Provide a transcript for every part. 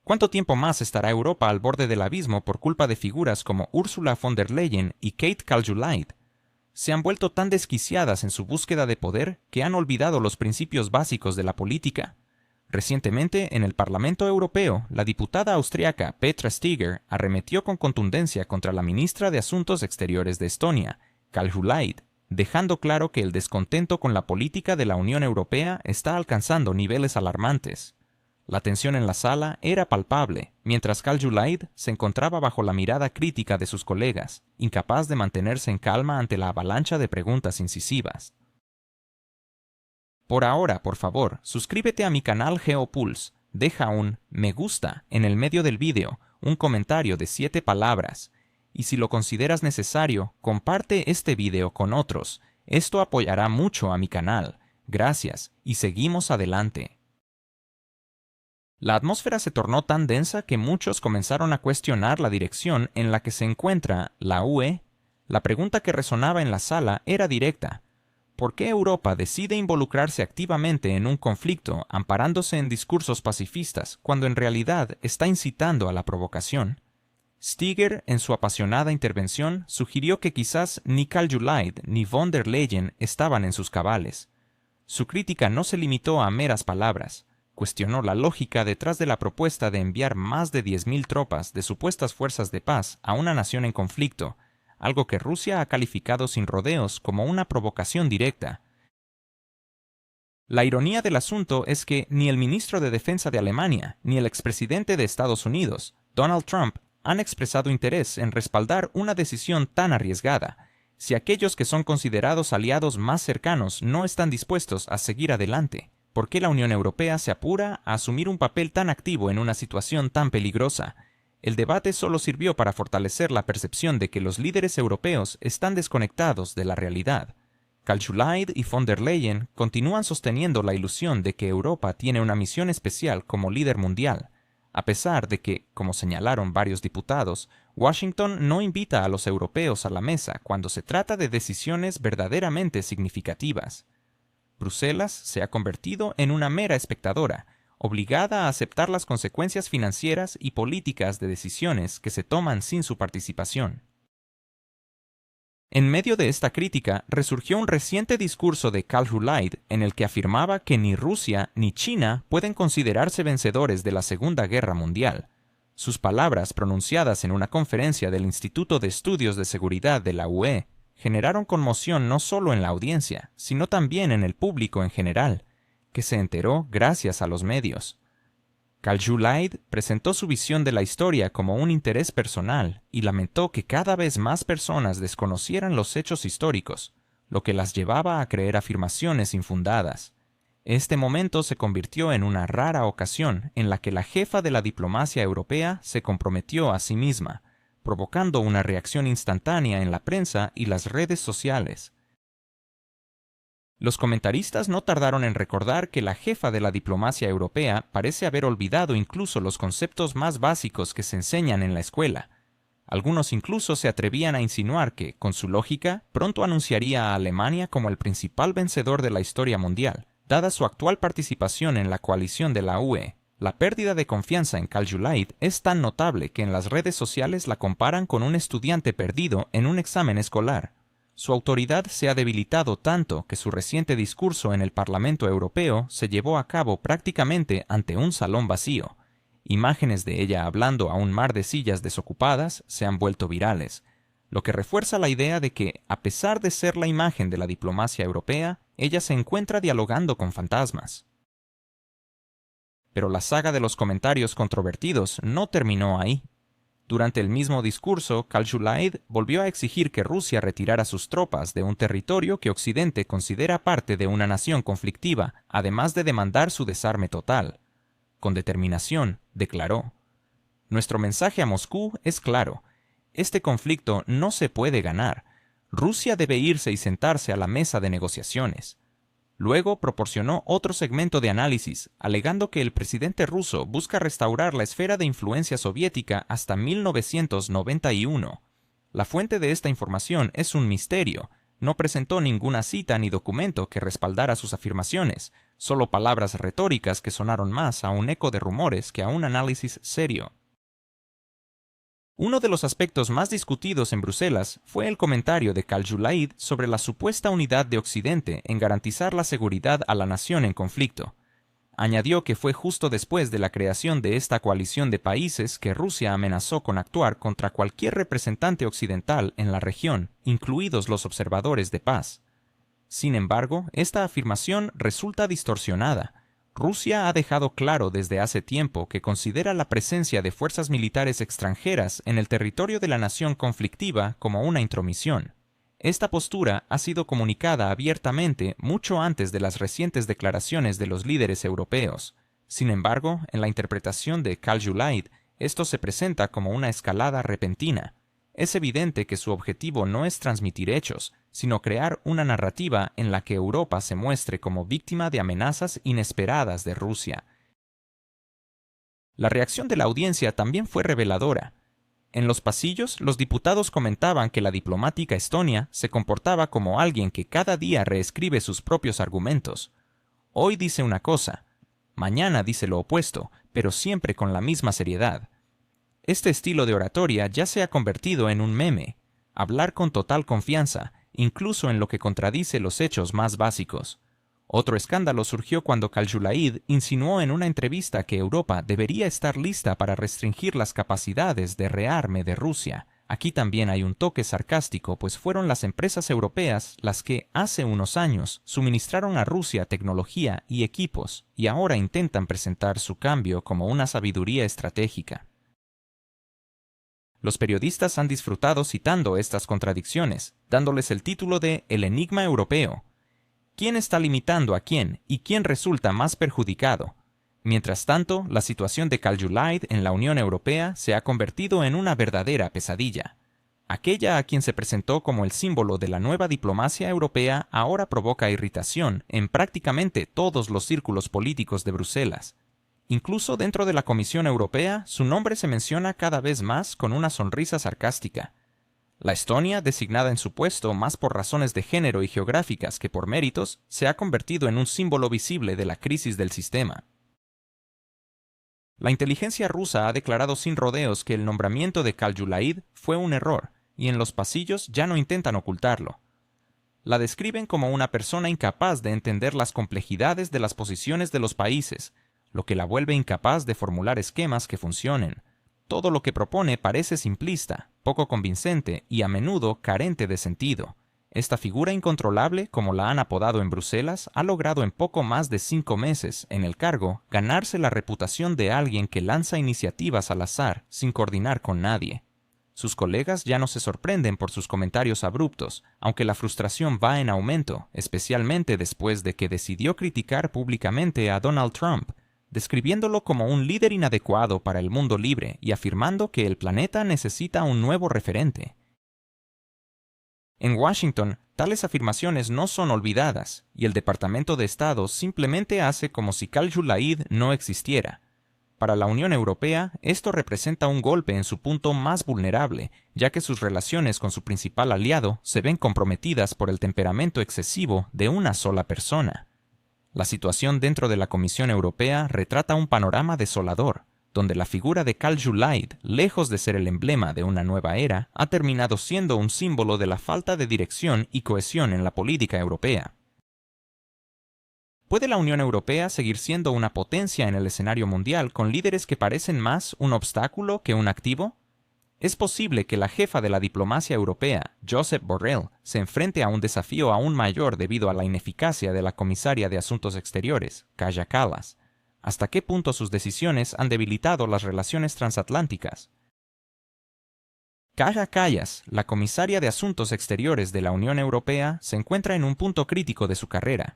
¿Cuánto tiempo más estará Europa al borde del abismo por culpa de figuras como Ursula von der Leyen y Kate Kaljulaid? Se han vuelto tan desquiciadas en su búsqueda de poder que han olvidado los principios básicos de la política. Recientemente, en el Parlamento Europeo, la diputada austriaca Petra Steger arremetió con contundencia contra la ministra de Asuntos Exteriores de Estonia, Kaljulaid, dejando claro que el descontento con la política de la Unión Europea está alcanzando niveles alarmantes. La tensión en la sala era palpable, mientras Kaljulaid se encontraba bajo la mirada crítica de sus colegas, incapaz de mantenerse en calma ante la avalancha de preguntas incisivas. Por ahora, por favor, suscríbete a mi canal GeoPulse, deja un me gusta en el medio del vídeo, un comentario de 7 palabras, y si lo consideras necesario, comparte este vídeo con otros. Esto apoyará mucho a mi canal. Gracias, y seguimos adelante. La atmósfera se tornó tan densa que muchos comenzaron a cuestionar la dirección en la que se encuentra la UE. La pregunta que resonaba en la sala era directa. ¿Por qué Europa decide involucrarse activamente en un conflicto amparándose en discursos pacifistas cuando en realidad está incitando a la provocación? Steger, en su apasionada intervención, sugirió que quizás ni Kaljulaid ni von der Leyen estaban en sus cabales. Su crítica no se limitó a meras palabras. Cuestionó la lógica detrás de la propuesta de enviar más de 10.000 tropas de supuestas fuerzas de paz a una nación en conflicto, algo que Rusia ha calificado sin rodeos como una provocación directa. La ironía del asunto es que ni el ministro de Defensa de Alemania ni el expresidente de Estados Unidos, Donald Trump, han expresado interés en respaldar una decisión tan arriesgada. Si aquellos que son considerados aliados más cercanos no están dispuestos a seguir adelante, ¿por qué la Unión Europea se apura a asumir un papel tan activo en una situación tan peligrosa? El debate solo sirvió para fortalecer la percepción de que los líderes europeos están desconectados de la realidad. Kaljulaid y von der Leyen continúan sosteniendo la ilusión de que Europa tiene una misión especial como líder mundial, a pesar de que, como señalaron varios diputados, Washington no invita a los europeos a la mesa cuando se trata de decisiones verdaderamente significativas. Bruselas se ha convertido en una mera espectadora, obligada a aceptar las consecuencias financieras y políticas de decisiones que se toman sin su participación. En medio de esta crítica, resurgió un reciente discurso de Kaljulaid en el que afirmaba que ni Rusia ni China pueden considerarse vencedores de la Segunda Guerra Mundial. Sus palabras, pronunciadas en una conferencia del Instituto de Estudios de Seguridad de la UE, generaron conmoción no solo en la audiencia, sino también en el público en general, que se enteró gracias a los medios. Kaljulaid presentó su visión de la historia como un interés personal y lamentó que cada vez más personas desconocieran los hechos históricos, lo que las llevaba a creer afirmaciones infundadas. Este momento se convirtió en una rara ocasión en la que la jefa de la diplomacia europea se comprometió a sí misma, provocando una reacción instantánea en la prensa y las redes sociales. Los comentaristas no tardaron en recordar que la jefa de la diplomacia europea parece haber olvidado incluso los conceptos más básicos que se enseñan en la escuela. Algunos incluso se atrevían a insinuar que, con su lógica, pronto anunciaría a Alemania como el principal vencedor de la historia mundial, dada su actual participación en la coalición de la UE. La pérdida de confianza en Kaljulaid es tan notable que en las redes sociales la comparan con un estudiante perdido en un examen escolar. Su autoridad se ha debilitado tanto que su reciente discurso en el Parlamento Europeo se llevó a cabo prácticamente ante un salón vacío. Imágenes de ella hablando a un mar de sillas desocupadas se han vuelto virales, lo que refuerza la idea de que, a pesar de ser la imagen de la diplomacia europea, ella se encuentra dialogando con fantasmas. Pero la saga de los comentarios controvertidos no terminó ahí. Durante el mismo discurso, Kaljulaid volvió a exigir que Rusia retirara sus tropas de un territorio que Occidente considera parte de una nación conflictiva, además de demandar su desarme total. Con determinación, declaró: «Nuestro mensaje a Moscú es claro. Este conflicto no se puede ganar. Rusia debe irse y sentarse a la mesa de negociaciones». Luego proporcionó otro segmento de análisis, alegando que el presidente ruso busca restaurar la esfera de influencia soviética hasta 1991. La fuente de esta información es un misterio. No presentó ninguna cita ni documento que respaldara sus afirmaciones, solo palabras retóricas que sonaron más a un eco de rumores que a un análisis serio. Uno de los aspectos más discutidos en Bruselas fue el comentario de Khaljulayid sobre la supuesta unidad de Occidente en garantizar la seguridad a la nación en conflicto. Añadió que fue justo después de la creación de esta coalición de países que Rusia amenazó con actuar contra cualquier representante occidental en la región, incluidos los observadores de paz. Sin embargo, esta afirmación resulta distorsionada. Rusia ha dejado claro desde hace tiempo que considera la presencia de fuerzas militares extranjeras en el territorio de la nación conflictiva como una intromisión. Esta postura ha sido comunicada abiertamente mucho antes de las recientes declaraciones de los líderes europeos. Sin embargo, en la interpretación de Khaljulayid, esto se presenta como una escalada repentina. Es evidente que su objetivo no es transmitir hechos, sino crear una narrativa en la que Europa se muestre como víctima de amenazas inesperadas de Rusia. La reacción de la audiencia también fue reveladora. En los pasillos, los diputados comentaban que la diplomática estonia se comportaba como alguien que cada día reescribe sus propios argumentos. Hoy dice una cosa, mañana dice lo opuesto, pero siempre con la misma seriedad. Este estilo de oratoria ya se ha convertido en un meme, hablar con total confianza, incluso en lo que contradice los hechos más básicos. Otro escándalo surgió cuando Khaljulayid insinuó en una entrevista que Europa debería estar lista para restringir las capacidades de rearme de Rusia. Aquí también hay un toque sarcástico, pues fueron las empresas europeas las que, hace unos años, suministraron a Rusia tecnología y equipos, y ahora intentan presentar su cambio como una sabiduría estratégica. Los periodistas han disfrutado citando estas contradicciones, dándoles el título de El enigma europeo. ¿Quién está limitando a quién y quién resulta más perjudicado? Mientras tanto, la situación de Khaljulayid en la Unión Europea se ha convertido en una verdadera pesadilla. Aquella a quien se presentó como el símbolo de la nueva diplomacia europea ahora provoca irritación en prácticamente todos los círculos políticos de Bruselas. Incluso dentro de la Comisión Europea, su nombre se menciona cada vez más con una sonrisa sarcástica. La Estonia, designada en su puesto más por razones de género y geográficas que por méritos, se ha convertido en un símbolo visible de la crisis del sistema. La inteligencia rusa ha declarado sin rodeos que el nombramiento de Khaljulayid fue un error, y en los pasillos ya no intentan ocultarlo. La describen como una persona incapaz de entender las complejidades de las posiciones de los países, lo que la vuelve incapaz de formular esquemas que funcionen. Todo lo que propone parece simplista, poco convincente y a menudo carente de sentido. Esta figura incontrolable, como la han apodado en Bruselas, ha logrado en poco más de 5 meses, en el cargo, ganarse la reputación de alguien que lanza iniciativas al azar, sin coordinar con nadie. Sus colegas ya no se sorprenden por sus comentarios abruptos, aunque la frustración va en aumento, especialmente después de que decidió criticar públicamente a Donald Trump, describiéndolo como un líder inadecuado para el mundo libre y afirmando que el planeta necesita un nuevo referente. En Washington, tales afirmaciones no son olvidadas, y el Departamento de Estado simplemente hace como si Khaljulayid no existiera. Para la Unión Europea, esto representa un golpe en su punto más vulnerable, ya que sus relaciones con su principal aliado se ven comprometidas por el temperamento excesivo de una sola persona. La situación dentro de la Comisión Europea retrata un panorama desolador, donde la figura de Khaljulayid, lejos de ser el emblema de una nueva era, ha terminado siendo un símbolo de la falta de dirección y cohesión en la política europea. ¿Puede la Unión Europea seguir siendo una potencia en el escenario mundial con líderes que parecen más un obstáculo que un activo? Es posible que la jefa de la diplomacia europea, Josep Borrell, se enfrente a un desafío aún mayor debido a la ineficacia de la comisaria de Asuntos Exteriores, Kaja Kallas. ¿Hasta qué punto sus decisiones han debilitado las relaciones transatlánticas? Kaja Kallas, la comisaria de Asuntos Exteriores de la Unión Europea, se encuentra en un punto crítico de su carrera.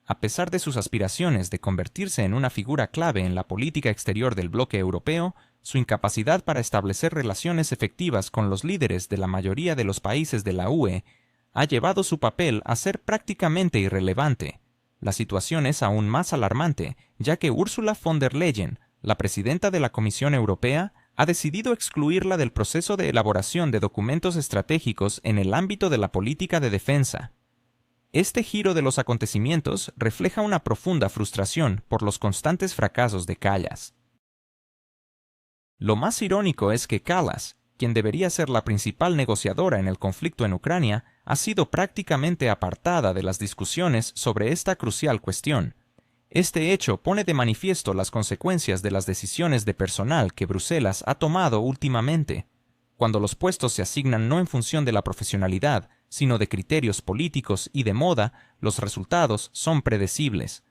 A pesar de sus aspiraciones de convertirse en una figura clave en la política exterior del bloque europeo, su incapacidad para establecer relaciones efectivas con los líderes de la mayoría de los países de la UE ha llevado su papel a ser prácticamente irrelevante. La situación es aún más alarmante, ya que Ursula von der Leyen, la presidenta de la Comisión Europea, ha decidido excluirla del proceso de elaboración de documentos estratégicos en el ámbito de la política de defensa. Este giro de los acontecimientos refleja una profunda frustración por los constantes fracasos de Kallas. Lo más irónico es que Kallas, quien debería ser la principal negociadora en el conflicto en Ucrania, ha sido prácticamente apartada de las discusiones sobre esta crucial cuestión. Este hecho pone de manifiesto las consecuencias de las decisiones de personal que Bruselas ha tomado últimamente. Cuando los puestos se asignan no en función de la profesionalidad, sino de criterios políticos y de moda, los resultados son predecibles.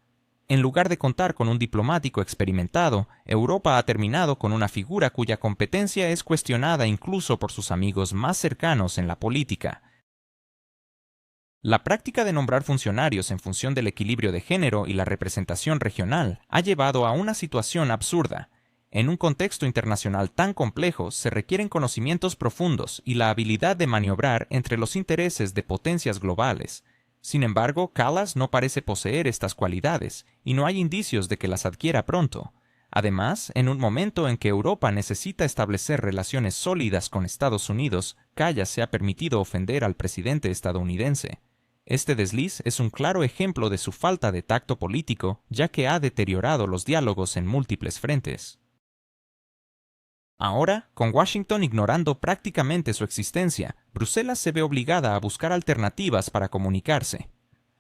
En lugar de contar con un diplomático experimentado, Europa ha terminado con una figura cuya competencia es cuestionada incluso por sus amigos más cercanos en la política. La práctica de nombrar funcionarios en función del equilibrio de género y la representación regional ha llevado a una situación absurda. En un contexto internacional tan complejo se requieren conocimientos profundos y la habilidad de maniobrar entre los intereses de potencias globales. Sin embargo, Kallas no parece poseer estas cualidades, y no hay indicios de que las adquiera pronto. Además, en un momento en que Europa necesita establecer relaciones sólidas con Estados Unidos, Kallas se ha permitido ofender al presidente estadounidense. Este desliz es un claro ejemplo de su falta de tacto político, ya que ha deteriorado los diálogos en múltiples frentes. Ahora, con Washington ignorando prácticamente su existencia, Bruselas se ve obligada a buscar alternativas para comunicarse.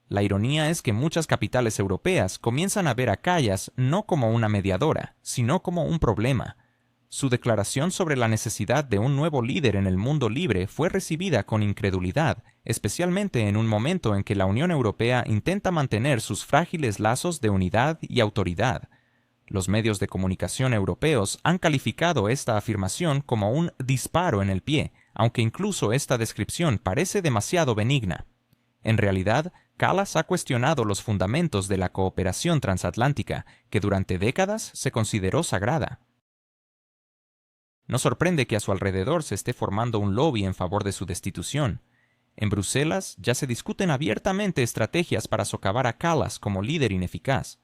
La ironía es que muchas capitales europeas comienzan a ver a Kallas no como una mediadora, sino como un problema. Su declaración sobre la necesidad de un nuevo líder en el mundo libre fue recibida con incredulidad, especialmente en un momento en que la Unión Europea intenta mantener sus frágiles lazos de unidad y autoridad. Los medios de comunicación europeos han calificado esta afirmación como un disparo en el pie, aunque incluso esta descripción parece demasiado benigna. En realidad, Kallas ha cuestionado los fundamentos de la cooperación transatlántica, que durante décadas se consideró sagrada. No sorprende que a su alrededor se esté formando un lobby en favor de su destitución. En Bruselas ya se discuten abiertamente estrategias para socavar a Kallas como líder ineficaz.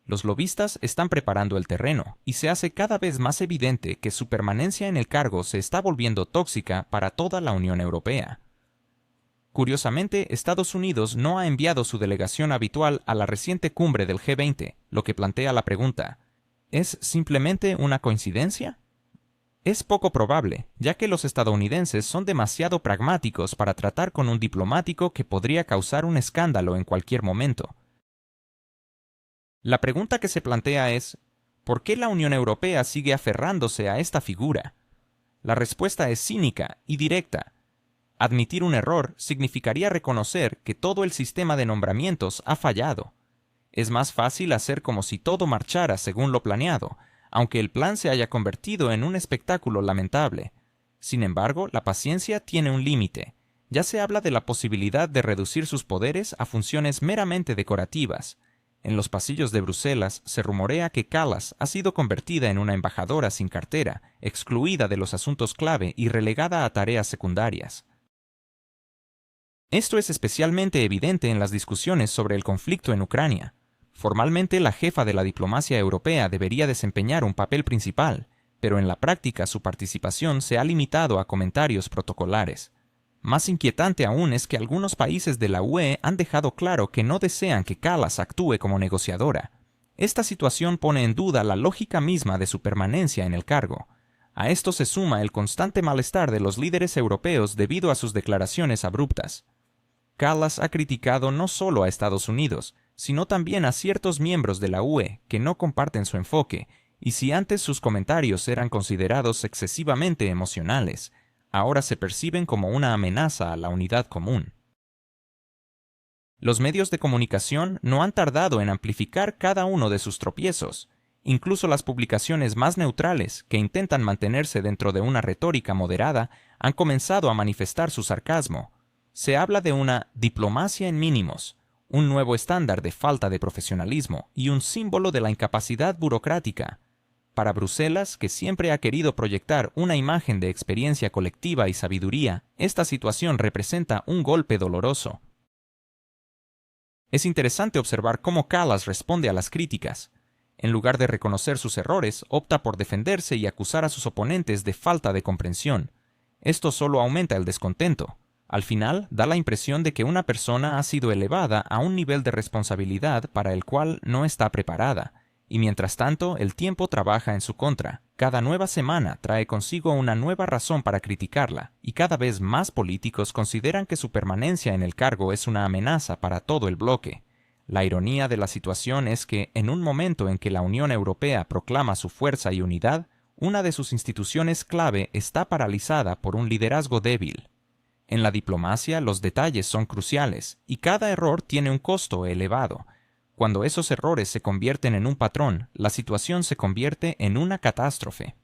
Los lobistas están preparando el terreno, y se hace cada vez más evidente que su permanencia en el cargo se está volviendo tóxica para toda la Unión Europea. Curiosamente, Estados Unidos no ha enviado su delegación habitual a la reciente cumbre del G20, lo que plantea la pregunta: ¿es simplemente una coincidencia? Es poco probable, ya que los estadounidenses son demasiado pragmáticos para tratar con un diplomático que podría causar un escándalo en cualquier momento. La pregunta que se plantea es: ¿por qué la Unión Europea sigue aferrándose a esta figura? La respuesta es cínica y directa. Admitir un error significaría reconocer que todo el sistema de nombramientos ha fallado. Es más fácil hacer como si todo marchara según lo planeado, aunque el plan se haya convertido en un espectáculo lamentable. Sin embargo, la paciencia tiene un límite. Ya se habla de la posibilidad de reducir sus poderes a funciones meramente decorativas. En los pasillos de Bruselas se rumorea que Kallas ha sido convertida en una embajadora sin cartera, excluida de los asuntos clave y relegada a tareas secundarias. Esto es especialmente evidente en las discusiones sobre el conflicto en Ucrania. Formalmente, la jefa de la diplomacia europea debería desempeñar un papel principal, pero en la práctica su participación se ha limitado a comentarios protocolares. Más inquietante aún es que algunos países de la UE han dejado claro que no desean que Kallas actúe como negociadora. Esta situación pone en duda la lógica misma de su permanencia en el cargo. A esto se suma el constante malestar de los líderes europeos debido a sus declaraciones abruptas. Kallas ha criticado no solo a Estados Unidos, sino también a ciertos miembros de la UE que no comparten su enfoque, y si antes sus comentarios eran considerados excesivamente emocionales, ahora se perciben como una amenaza a la unidad común. Los medios de comunicación no han tardado en amplificar cada uno de sus tropiezos. Incluso las publicaciones más neutrales, que intentan mantenerse dentro de una retórica moderada, han comenzado a manifestar su sarcasmo. Se habla de una diplomacia en mínimos, un nuevo estándar de falta de profesionalismo y un símbolo de la incapacidad burocrática. Para Bruselas, que siempre ha querido proyectar una imagen de experiencia colectiva y sabiduría, esta situación representa un golpe doloroso. Es interesante observar cómo Kallas responde a las críticas. En lugar de reconocer sus errores, opta por defenderse y acusar a sus oponentes de falta de comprensión. Esto solo aumenta el descontento. Al final, da la impresión de que una persona ha sido elevada a un nivel de responsabilidad para el cual no está preparada, y mientras tanto el tiempo trabaja en su contra. Cada nueva semana trae consigo una nueva razón para criticarla, y cada vez más políticos consideran que su permanencia en el cargo es una amenaza para todo el bloque. La ironía de la situación es que, en un momento en que la Unión Europea proclama su fuerza y unidad, una de sus instituciones clave está paralizada por un liderazgo débil. En la diplomacia, los detalles son cruciales, y cada error tiene un costo elevado. Cuando esos errores se convierten en un patrón, la situación se convierte en una catástrofe.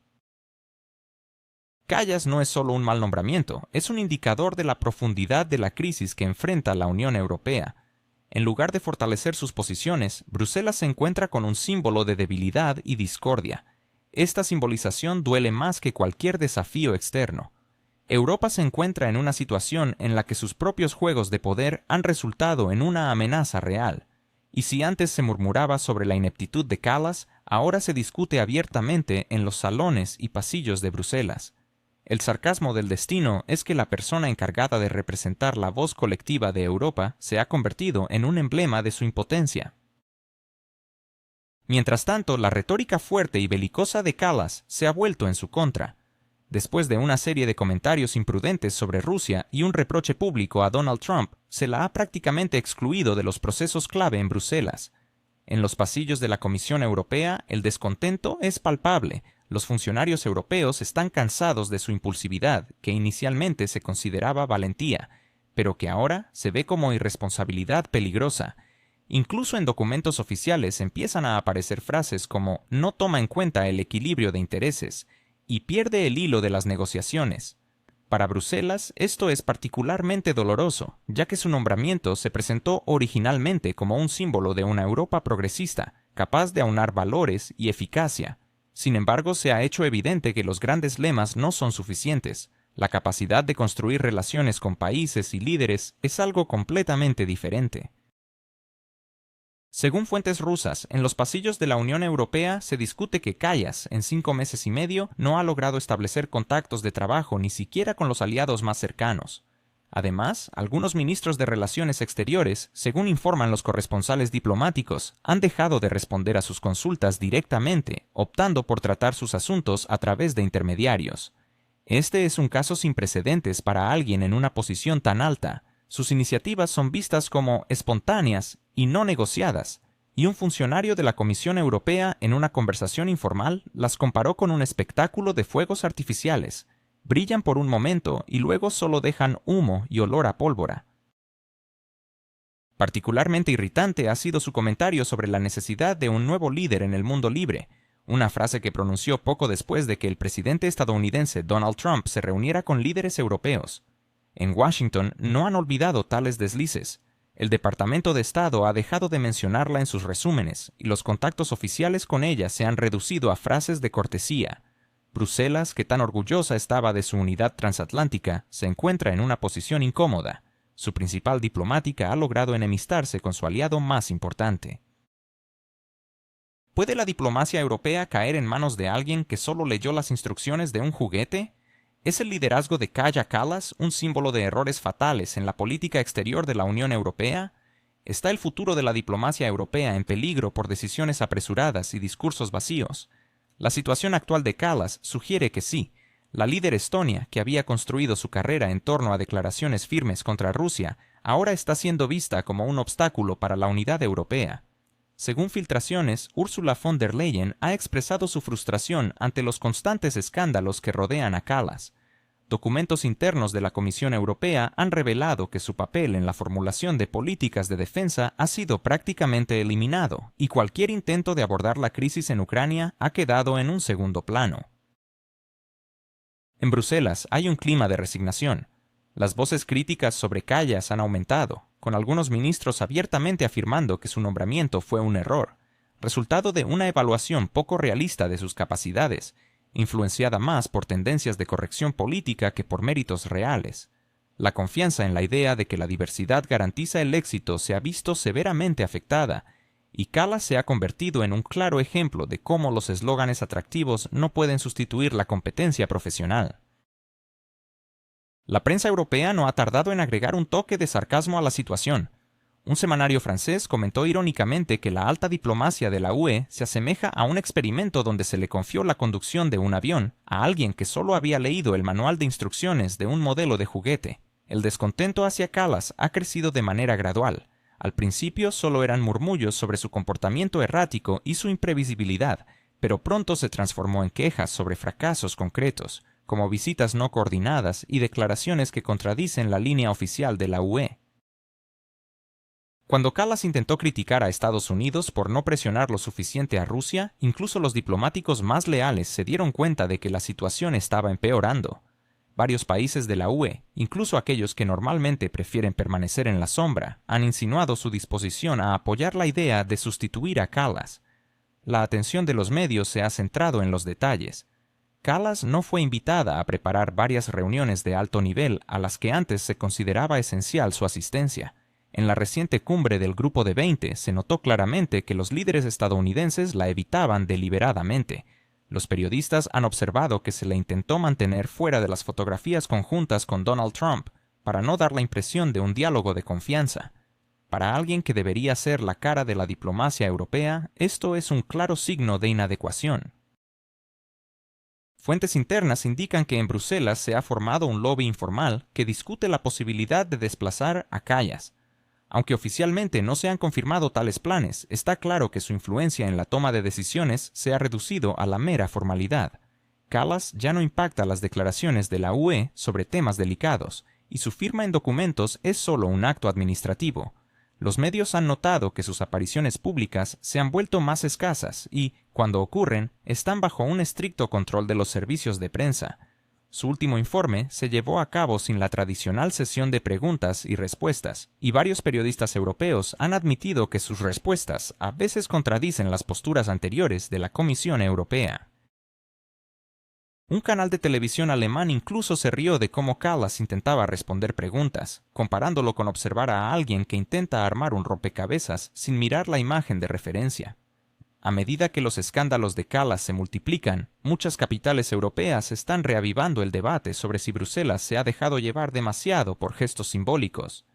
Kallas no es solo un mal nombramiento, es un indicador de la profundidad de la crisis que enfrenta la Unión Europea. En lugar de fortalecer sus posiciones, Bruselas se encuentra con un símbolo de debilidad y discordia. Esta simbolización duele más que cualquier desafío externo. Europa se encuentra en una situación en la que sus propios juegos de poder han resultado en una amenaza real. Y si antes se murmuraba sobre la ineptitud de Kallas, ahora se discute abiertamente en los salones y pasillos de Bruselas. El sarcasmo del destino es que la persona encargada de representar la voz colectiva de Europa se ha convertido en un emblema de su impotencia. Mientras tanto, la retórica fuerte y belicosa de Kallas se ha vuelto en su contra. Después de una serie de comentarios imprudentes sobre Rusia y un reproche público a Donald Trump, se la ha prácticamente excluido de los procesos clave en Bruselas. En los pasillos de la Comisión Europea, el descontento es palpable. Los funcionarios europeos están cansados de su impulsividad, que inicialmente se consideraba valentía, pero que ahora se ve como irresponsabilidad peligrosa. Incluso en documentos oficiales empiezan a aparecer frases como «no toma en cuenta el equilibrio de intereses» y pierde el hilo de las negociaciones. Para Bruselas, esto es particularmente doloroso, ya que su nombramiento se presentó originalmente como un símbolo de una Europa progresista, capaz de aunar valores y eficacia. Sin embargo, se ha hecho evidente que los grandes lemas no son suficientes. La capacidad de construir relaciones con países y líderes es algo completamente diferente. Según fuentes rusas, en los pasillos de la Unión Europea se discute que Kallas, en 5 meses y medio, no ha logrado establecer contactos de trabajo ni siquiera con los aliados más cercanos. Además, algunos ministros de Relaciones Exteriores, según informan los corresponsales diplomáticos, han dejado de responder a sus consultas directamente, optando por tratar sus asuntos a través de intermediarios. Este es un caso sin precedentes para alguien en una posición tan alta. Sus iniciativas son vistas como espontáneas y no negociadas, y un funcionario de la Comisión Europea en una conversación informal las comparó con un espectáculo de fuegos artificiales. Brillan por un momento y luego solo dejan humo y olor a pólvora. Particularmente irritante ha sido su comentario sobre la necesidad de un nuevo líder en el mundo libre, una frase que pronunció poco después de que el presidente estadounidense Donald Trump se reuniera con líderes europeos. En Washington no han olvidado tales deslices. El Departamento de Estado ha dejado de mencionarla en sus resúmenes, y los contactos oficiales con ella se han reducido a frases de cortesía. Bruselas, que tan orgullosa estaba de su unidad transatlántica, se encuentra en una posición incómoda. Su principal diplomática ha logrado enemistarse con su aliado más importante. ¿Puede la diplomacia europea caer en manos de alguien que solo leyó las instrucciones de un juguete? ¿Es el liderazgo de Kaja Kallas un símbolo de errores fatales en la política exterior de la Unión Europea? ¿Está el futuro de la diplomacia europea en peligro por decisiones apresuradas y discursos vacíos? La situación actual de Kallas sugiere que sí. La líder estonia, que había construido su carrera en torno a declaraciones firmes contra Rusia, ahora está siendo vista como un obstáculo para la unidad europea. Según filtraciones, Ursula von der Leyen ha expresado su frustración ante los constantes escándalos que rodean a Kallas. Documentos internos de la Comisión Europea han revelado que su papel en la formulación de políticas de defensa ha sido prácticamente eliminado, y cualquier intento de abordar la crisis en Ucrania ha quedado en un segundo plano. En Bruselas hay un clima de resignación. Las voces críticas sobre Kallas han aumentado, con algunos ministros abiertamente afirmando que su nombramiento fue un error, resultado de una evaluación poco realista de sus capacidades, influenciada más por tendencias de corrección política que por méritos reales. La confianza en la idea de que la diversidad garantiza el éxito se ha visto severamente afectada, y Kallas se ha convertido en un claro ejemplo de cómo los eslóganes atractivos no pueden sustituir la competencia profesional. La prensa europea no ha tardado en agregar un toque de sarcasmo a la situación. Un semanario francés comentó irónicamente que la alta diplomacia de la UE se asemeja a un experimento donde se le confió la conducción de un avión a alguien que solo había leído el manual de instrucciones de un modelo de juguete. El descontento hacia Kallas ha crecido de manera gradual. Al principio solo eran murmullos sobre su comportamiento errático y su imprevisibilidad, pero pronto se transformó en quejas sobre fracasos concretos, como visitas no coordinadas y declaraciones que contradicen la línea oficial de la UE. Cuando Kallas intentó criticar a Estados Unidos por no presionar lo suficiente a Rusia, incluso los diplomáticos más leales se dieron cuenta de que la situación estaba empeorando. Varios países de la UE, incluso aquellos que normalmente prefieren permanecer en la sombra, han insinuado su disposición a apoyar la idea de sustituir a Kallas. La atención de los medios se ha centrado en los detalles. Kallas no fue invitada a preparar varias reuniones de alto nivel a las que antes se consideraba esencial su asistencia. En la reciente cumbre del Grupo de 20 se notó claramente que los líderes estadounidenses la evitaban deliberadamente. Los periodistas han observado que se le intentó mantener fuera de las fotografías conjuntas con Donald Trump para no dar la impresión de un diálogo de confianza. Para alguien que debería ser la cara de la diplomacia europea, esto es un claro signo de inadecuación. Fuentes internas indican que en Bruselas se ha formado un lobby informal que discute la posibilidad de desplazar a Kallas. Aunque oficialmente no se han confirmado tales planes, está claro que su influencia en la toma de decisiones se ha reducido a la mera formalidad. Kallas ya no impacta las declaraciones de la UE sobre temas delicados, y su firma en documentos es solo un acto administrativo. Los medios han notado que sus apariciones públicas se han vuelto más escasas y, cuando ocurren, están bajo un estricto control de los servicios de prensa. Su último informe se llevó a cabo sin la tradicional sesión de preguntas y respuestas, y varios periodistas europeos han admitido que sus respuestas a veces contradicen las posturas anteriores de la Comisión Europea. Un canal de televisión alemán incluso se rió de cómo Kallas intentaba responder preguntas, comparándolo con observar a alguien que intenta armar un rompecabezas sin mirar la imagen de referencia. A medida que los escándalos de Kallas se multiplican, muchas capitales europeas están reavivando el debate sobre si Bruselas se ha dejado llevar demasiado por gestos simbólicos.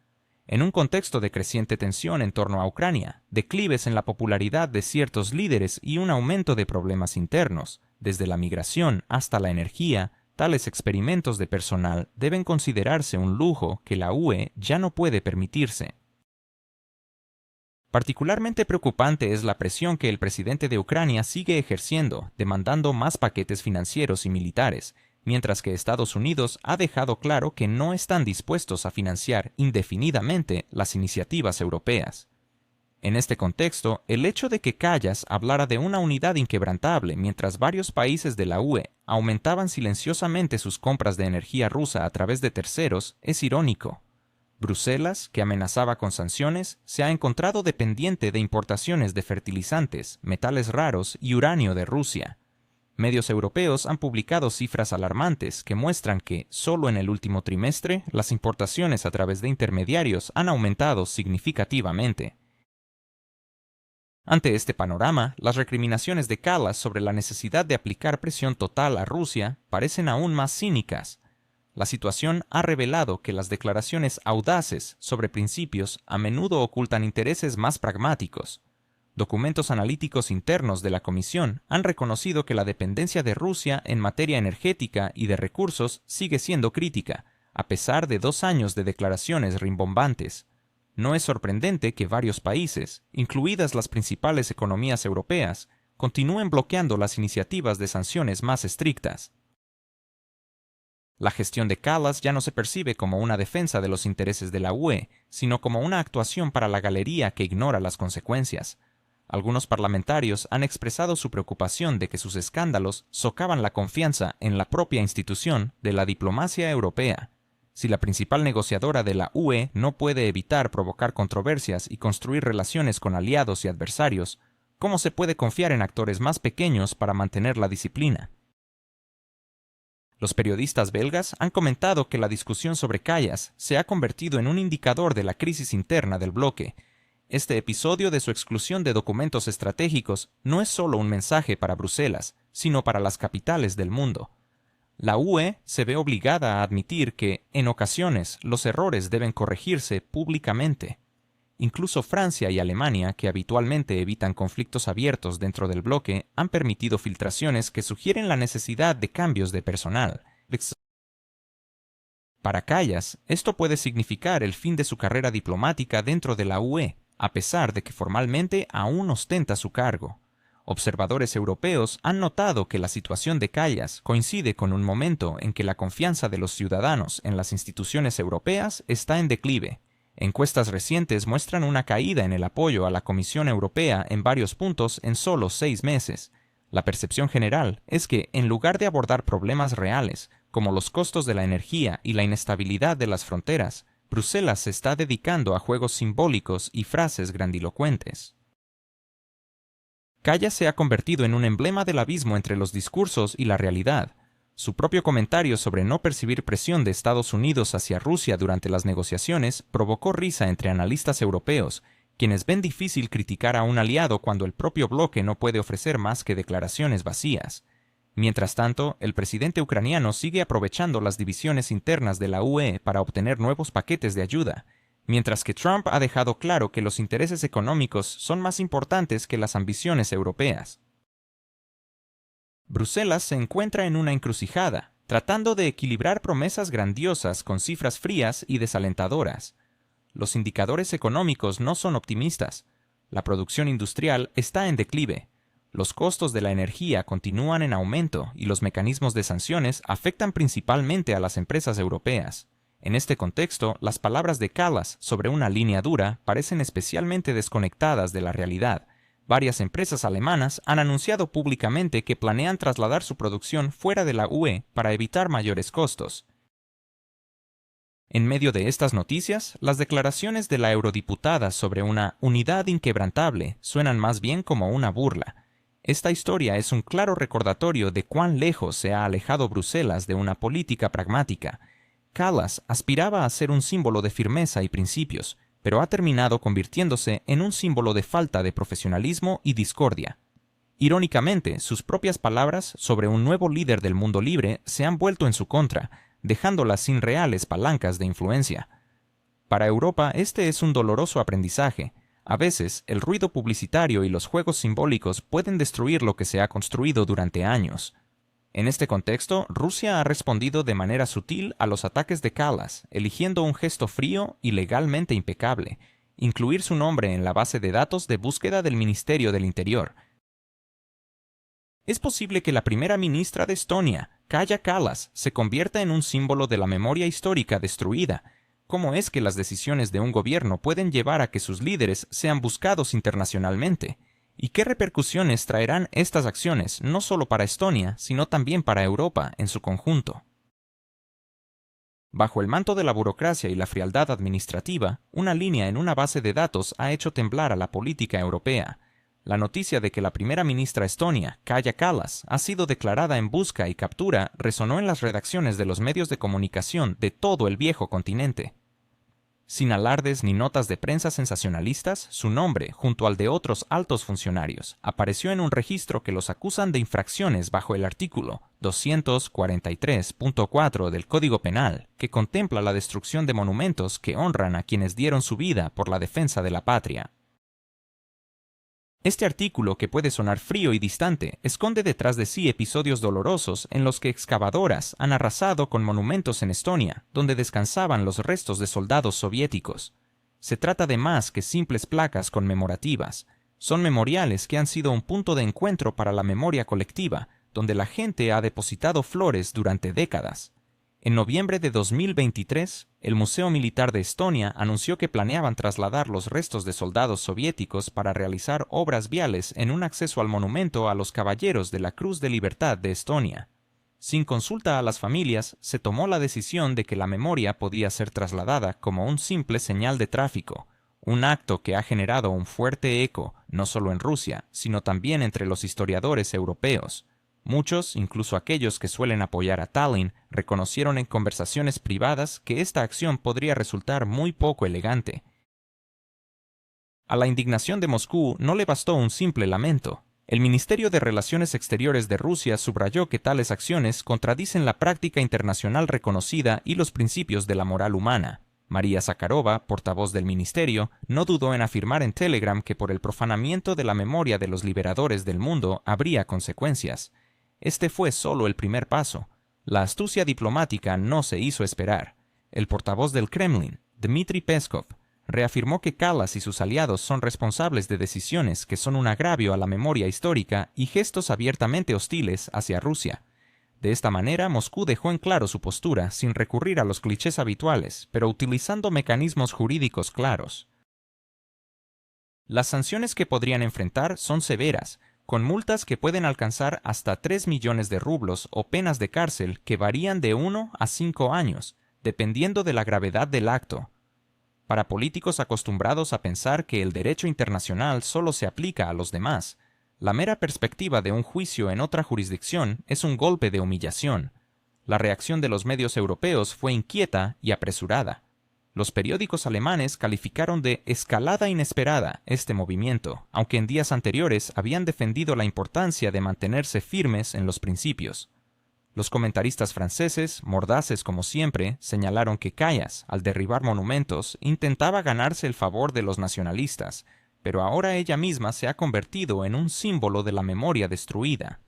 En un contexto de creciente tensión en torno a Ucrania, declives en la popularidad de ciertos líderes y un aumento de problemas internos, desde la migración hasta la energía, tales experimentos de personal deben considerarse un lujo que la UE ya no puede permitirse. Particularmente preocupante es la presión que el presidente de Ucrania sigue ejerciendo, demandando más paquetes financieros y militares, mientras que Estados Unidos ha dejado claro que no están dispuestos a financiar indefinidamente las iniciativas europeas. En este contexto, el hecho de que Kallas hablara de una unidad inquebrantable mientras varios países de la UE aumentaban silenciosamente sus compras de energía rusa a través de terceros es irónico. Bruselas, que amenazaba con sanciones, se ha encontrado dependiente de importaciones de fertilizantes, metales raros y uranio de Rusia. Medios europeos han publicado cifras alarmantes que muestran que, solo en el último trimestre, las importaciones a través de intermediarios han aumentado significativamente. Ante este panorama, las recriminaciones de Kallas sobre la necesidad de aplicar presión total a Rusia parecen aún más cínicas. La situación ha revelado que las declaraciones audaces sobre principios a menudo ocultan intereses más pragmáticos. Documentos analíticos internos de la Comisión han reconocido que la dependencia de Rusia en materia energética y de recursos sigue siendo crítica, a pesar de 2 años de declaraciones rimbombantes. No es sorprendente que varios países, incluidas las principales economías europeas, continúen bloqueando las iniciativas de sanciones más estrictas. La gestión de Kallas ya no se percibe como una defensa de los intereses de la UE, sino como una actuación para la galería que ignora las consecuencias. Algunos parlamentarios han expresado su preocupación de que sus escándalos socavan la confianza en la propia institución de la diplomacia europea. Si la principal negociadora de la UE no puede evitar provocar controversias y construir relaciones con aliados y adversarios, ¿cómo se puede confiar en actores más pequeños para mantener la disciplina? Los periodistas belgas han comentado que la discusión sobre Kallas se ha convertido en un indicador de la crisis interna del bloque. Este episodio de su exclusión de documentos estratégicos no es solo un mensaje para Bruselas, sino para las capitales del mundo. La UE se ve obligada a admitir que, en ocasiones, los errores deben corregirse públicamente. Incluso Francia y Alemania, que habitualmente evitan conflictos abiertos dentro del bloque, han permitido filtraciones que sugieren la necesidad de cambios de personal. Para Callas, esto puede significar el fin de su carrera diplomática dentro de la UE, a pesar de que formalmente aún ostenta su cargo. Observadores europeos han notado que la situación de Callas coincide con un momento en que la confianza de los ciudadanos en las instituciones europeas está en declive. Encuestas recientes muestran una caída en el apoyo a la Comisión Europea en varios puntos en solo 6 meses. La percepción general es que, en lugar de abordar problemas reales, como los costos de la energía y la inestabilidad de las fronteras, Bruselas se está dedicando a juegos simbólicos y frases grandilocuentes. Callas se ha convertido en un emblema del abismo entre los discursos y la realidad. Su propio comentario sobre no percibir presión de Estados Unidos hacia Rusia durante las negociaciones provocó risa entre analistas europeos, quienes ven difícil criticar a un aliado cuando el propio bloque no puede ofrecer más que declaraciones vacías. Mientras tanto, el presidente ucraniano sigue aprovechando las divisiones internas de la UE para obtener nuevos paquetes de ayuda, mientras que Trump ha dejado claro que los intereses económicos son más importantes que las ambiciones europeas. Bruselas se encuentra en una encrucijada, tratando de equilibrar promesas grandiosas con cifras frías y desalentadoras. Los indicadores económicos no son optimistas. La producción industrial está en declive. Los costos de la energía continúan en aumento y los mecanismos de sanciones afectan principalmente a las empresas europeas. En este contexto, las palabras de Kallas sobre una línea dura parecen especialmente desconectadas de la realidad. Varias empresas alemanas han anunciado públicamente que planean trasladar su producción fuera de la UE para evitar mayores costos. En medio de estas noticias, las declaraciones de la eurodiputada sobre una unidad inquebrantable suenan más bien como una burla. Esta historia es un claro recordatorio de cuán lejos se ha alejado Bruselas de una política pragmática. Kallas aspiraba a ser un símbolo de firmeza y principios, pero ha terminado convirtiéndose en un símbolo de falta de profesionalismo y discordia. Irónicamente, sus propias palabras sobre un nuevo líder del mundo libre se han vuelto en su contra, dejándola sin reales palancas de influencia. Para Europa, este es un doloroso aprendizaje. A veces, el ruido publicitario y los juegos simbólicos pueden destruir lo que se ha construido durante años. En este contexto, Rusia ha respondido de manera sutil a los ataques de Kallas, eligiendo un gesto frío y legalmente impecable: incluir su nombre en la base de datos de búsqueda del Ministerio del Interior. Es posible que la primera ministra de Estonia, Kaja Kallas, se convierta en un símbolo de la memoria histórica destruida. ¿Cómo es que las decisiones de un gobierno pueden llevar a que sus líderes sean buscados internacionalmente? ¿Y qué repercusiones traerán estas acciones no solo para Estonia, sino también para Europa en su conjunto? Bajo el manto de la burocracia y la frialdad administrativa, una línea en una base de datos ha hecho temblar a la política europea. La noticia de que la primera ministra estonia, Kaja Kallas, ha sido declarada en busca y captura resonó en las redacciones de los medios de comunicación de todo el viejo continente. Sin alardes ni notas de prensa sensacionalistas, su nombre, junto al de otros altos funcionarios, apareció en un registro que los acusan de infracciones bajo el artículo 243.4 del Código Penal, que contempla la destrucción de monumentos que honran a quienes dieron su vida por la defensa de la patria. Este artículo, que puede sonar frío y distante, esconde detrás de sí episodios dolorosos en los que excavadoras han arrasado con monumentos en Estonia, donde descansaban los restos de soldados soviéticos. Se trata de más que simples placas conmemorativas. Son memoriales que han sido un punto de encuentro para la memoria colectiva, donde la gente ha depositado flores durante décadas. En noviembre de 2023, el Museo Militar de Estonia anunció que planeaban trasladar los restos de soldados soviéticos para realizar obras viales en un acceso al monumento a los Caballeros de la Cruz de Libertad de Estonia. Sin consulta a las familias, se tomó la decisión de que la memoria podía ser trasladada como un simple señal de tráfico, un acto que ha generado un fuerte eco no solo en Rusia, sino también entre los historiadores europeos. Muchos, incluso aquellos que suelen apoyar a Tallinn, reconocieron en conversaciones privadas que esta acción podría resultar muy poco elegante. A la indignación de Moscú no le bastó un simple lamento. El Ministerio de Relaciones Exteriores de Rusia subrayó que tales acciones contradicen la práctica internacional reconocida y los principios de la moral humana. María Zakharova, portavoz del ministerio, no dudó en afirmar en Telegram que por el profanamiento de la memoria de los liberadores del mundo habría consecuencias. Este fue solo el primer paso. La astucia diplomática no se hizo esperar. El portavoz del Kremlin, Dmitry Peskov, reafirmó que Kallas y sus aliados son responsables de decisiones que son un agravio a la memoria histórica y gestos abiertamente hostiles hacia Rusia. De esta manera, Moscú dejó en claro su postura sin recurrir a los clichés habituales, pero utilizando mecanismos jurídicos claros. Las sanciones que podrían enfrentar son severas, con multas que pueden alcanzar hasta 3 millones de rublos o penas de cárcel que varían de 1 a 5 años, dependiendo de la gravedad del acto. Para políticos acostumbrados a pensar que el derecho internacional solo se aplica a los demás, la mera perspectiva de un juicio en otra jurisdicción es un golpe de humillación. La reacción de los medios europeos fue inquieta y apresurada. Los periódicos alemanes calificaron de escalada inesperada este movimiento, aunque en días anteriores habían defendido la importancia de mantenerse firmes en los principios. Los comentaristas franceses, mordaces como siempre, señalaron que Kallas, al derribar monumentos, intentaba ganarse el favor de los nacionalistas, pero ahora ella misma se ha convertido en un símbolo de la memoria destruida.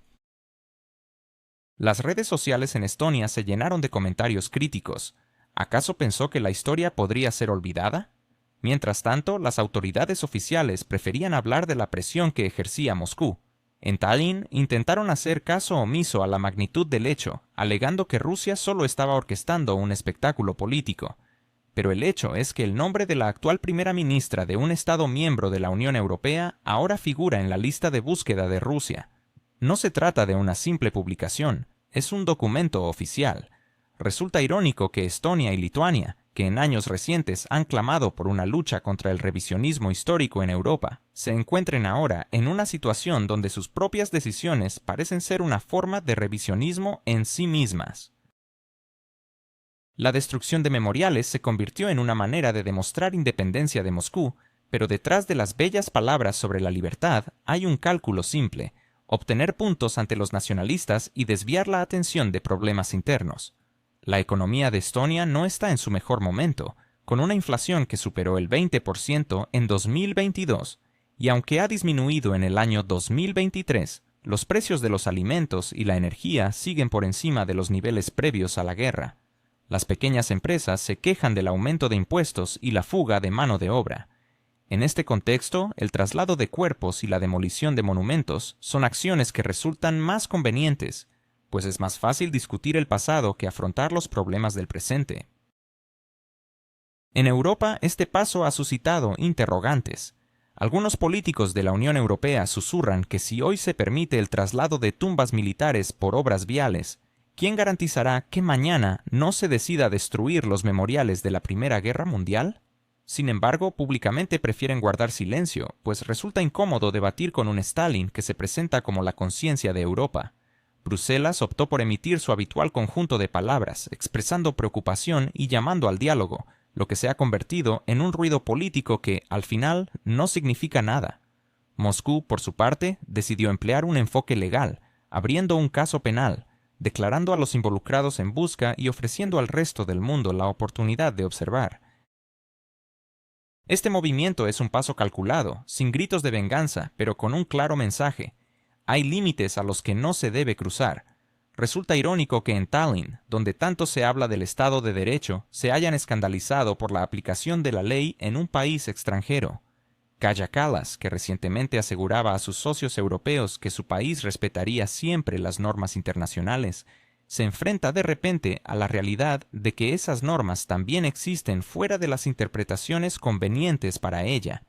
Las redes sociales en Estonia se llenaron de comentarios críticos. ¿Acaso pensó que la historia podría ser olvidada? Mientras tanto, las autoridades oficiales preferían hablar de la presión que ejercía Moscú. En Tallinn intentaron hacer caso omiso a la magnitud del hecho, alegando que Rusia solo estaba orquestando un espectáculo político. Pero el hecho es que el nombre de la actual primera ministra de un Estado miembro de la Unión Europea ahora figura en la lista de búsqueda de Rusia. No se trata de una simple publicación, es un documento oficial. Resulta irónico que Estonia y Lituania, que en años recientes han clamado por una lucha contra el revisionismo histórico en Europa, se encuentren ahora en una situación donde sus propias decisiones parecen ser una forma de revisionismo en sí mismas. La destrucción de memoriales se convirtió en una manera de demostrar independencia de Moscú, pero detrás de las bellas palabras sobre la libertad hay un cálculo simple: obtener puntos ante los nacionalistas y desviar la atención de problemas internos. La economía de Estonia no está en su mejor momento, con una inflación que superó el 20% en 2022, y aunque ha disminuido en el año 2023, los precios de los alimentos y la energía siguen por encima de los niveles previos a la guerra. Las pequeñas empresas se quejan del aumento de impuestos y la fuga de mano de obra. En este contexto, el traslado de cuerpos y la demolición de monumentos son acciones que resultan más convenientes, pues es más fácil discutir el pasado que afrontar los problemas del presente. En Europa, este paso ha suscitado interrogantes. Algunos políticos de la Unión Europea susurran que si hoy se permite el traslado de tumbas militares por obras viales, ¿quién garantizará que mañana no se decida destruir los memoriales de la Primera Guerra Mundial? Sin embargo, públicamente prefieren guardar silencio, pues resulta incómodo debatir con un Stalin que se presenta como la conciencia de Europa. Bruselas optó por emitir su habitual conjunto de palabras, expresando preocupación y llamando al diálogo, lo que se ha convertido en un ruido político que, al final, no significa nada. Moscú, por su parte, decidió emplear un enfoque legal, abriendo un caso penal, declarando a los involucrados en busca y ofreciendo al resto del mundo la oportunidad de observar. Este movimiento es un paso calculado, sin gritos de venganza, pero con un claro mensaje. Hay límites a los que no se debe cruzar. Resulta irónico que en Tallinn, donde tanto se habla del Estado de Derecho, se hayan escandalizado por la aplicación de la ley en un país extranjero. Kaja Kallas, que recientemente aseguraba a sus socios europeos que su país respetaría siempre las normas internacionales, se enfrenta de repente a la realidad de que esas normas también existen fuera de las interpretaciones convenientes para ella.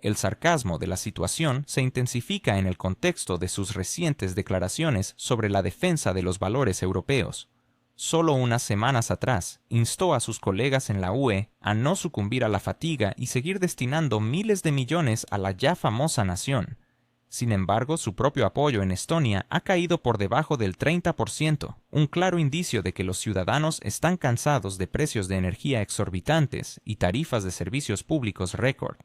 El sarcasmo de la situación se intensifica en el contexto de sus recientes declaraciones sobre la defensa de los valores europeos. Solo unas semanas atrás, instó a sus colegas en la UE a no sucumbir a la fatiga y seguir destinando miles de millones a la ya famosa nación. Sin embargo, su propio apoyo en Estonia ha caído por debajo del 30%, un claro indicio de que los ciudadanos están cansados de precios de energía exorbitantes y tarifas de servicios públicos récord.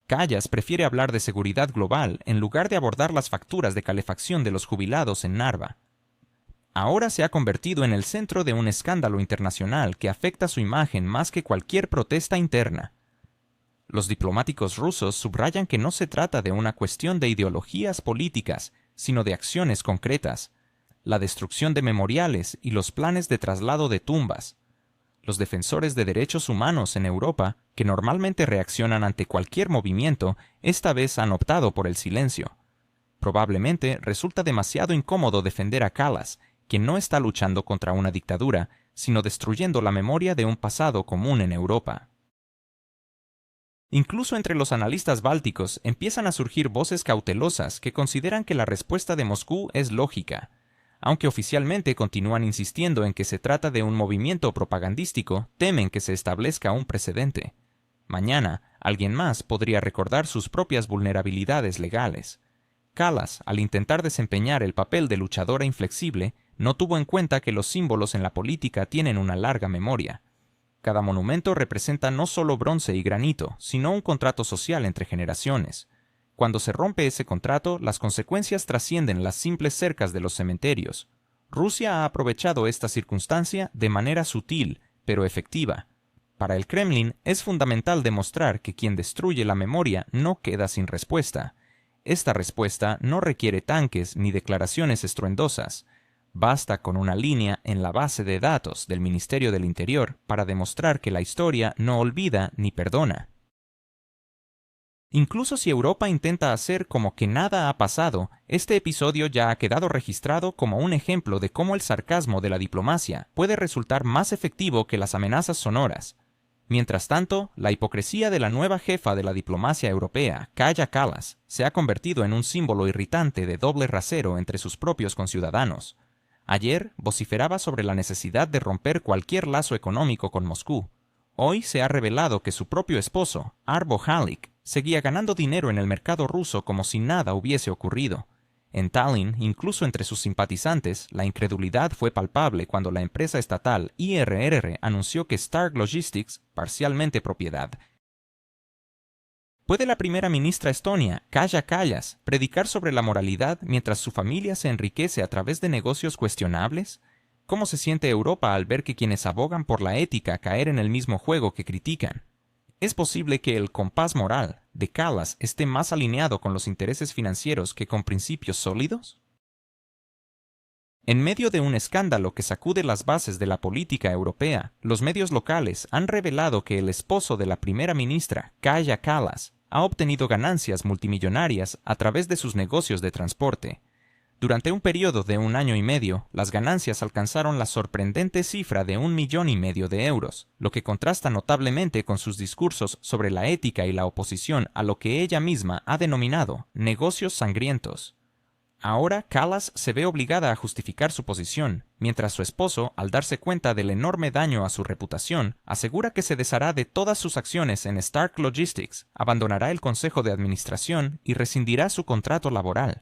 Kallas prefiere hablar de seguridad global en lugar de abordar las facturas de calefacción de los jubilados en Narva. Ahora se ha convertido en el centro de un escándalo internacional que afecta su imagen más que cualquier protesta interna. Los diplomáticos rusos subrayan que no se trata de una cuestión de ideologías políticas, sino de acciones concretas: la destrucción de memoriales y los planes de traslado de tumbas. Los defensores de derechos humanos en Europa, que normalmente reaccionan ante cualquier movimiento, esta vez han optado por el silencio. Probablemente resulta demasiado incómodo defender a Kallas, quien no está luchando contra una dictadura, sino destruyendo la memoria de un pasado común en Europa. Incluso entre los analistas bálticos empiezan a surgir voces cautelosas que consideran que la respuesta de Moscú es lógica. Aunque oficialmente continúan insistiendo en que se trata de un movimiento propagandístico, temen que se establezca un precedente. Mañana, alguien más podría recordar sus propias vulnerabilidades legales. Kallas, al intentar desempeñar el papel de luchadora inflexible, no tuvo en cuenta que los símbolos en la política tienen una larga memoria. Cada monumento representa no solo bronce y granito, sino un contrato social entre generaciones. Cuando se rompe ese contrato, las consecuencias trascienden las simples cercas de los cementerios. Rusia ha aprovechado esta circunstancia de manera sutil, pero efectiva. Para el Kremlin es fundamental demostrar que quien destruye la memoria no queda sin respuesta. Esta respuesta no requiere tanques ni declaraciones estruendosas. Basta con una línea en la base de datos del Ministerio del Interior para demostrar que la historia no olvida ni perdona. Incluso si Europa intenta hacer como que nada ha pasado, este episodio ya ha quedado registrado como un ejemplo de cómo el sarcasmo de la diplomacia puede resultar más efectivo que las amenazas sonoras. Mientras tanto, la hipocresía de la nueva jefa de la diplomacia europea, Kaja Kallas, se ha convertido en un símbolo irritante de doble rasero entre sus propios conciudadanos. Ayer vociferaba sobre la necesidad de romper cualquier lazo económico con Moscú. Hoy se ha revelado que su propio esposo, Arvo Halik, seguía ganando dinero en el mercado ruso como si nada hubiese ocurrido. En Tallinn, incluso entre sus simpatizantes, la incredulidad fue palpable cuando la empresa estatal IRR anunció que Stark Logistics, parcialmente propiedad. ¿Puede la primera ministra estonia, Kaja Kallas, predicar sobre la moralidad mientras su familia se enriquece a través de negocios cuestionables? ¿Cómo se siente Europa al ver que quienes abogan por la ética caer en el mismo juego que critican? ¿Es posible que el compás moral de Kallas esté más alineado con los intereses financieros que con principios sólidos? En medio de un escándalo que sacude las bases de la política europea, los medios locales han revelado que el esposo de la primera ministra, Kaja Kallas, ha obtenido ganancias multimillonarias a través de sus negocios de transporte. Durante un periodo de 1 año y medio, las ganancias alcanzaron la sorprendente cifra de 1,5 millones de euros, lo que contrasta notablemente con sus discursos sobre la ética y la oposición a lo que ella misma ha denominado negocios sangrientos. Ahora Kallas se ve obligada a justificar su posición, mientras su esposo, al darse cuenta del enorme daño a su reputación, asegura que se deshará de todas sus acciones en Stark Logistics, abandonará el consejo de administración y rescindirá su contrato laboral.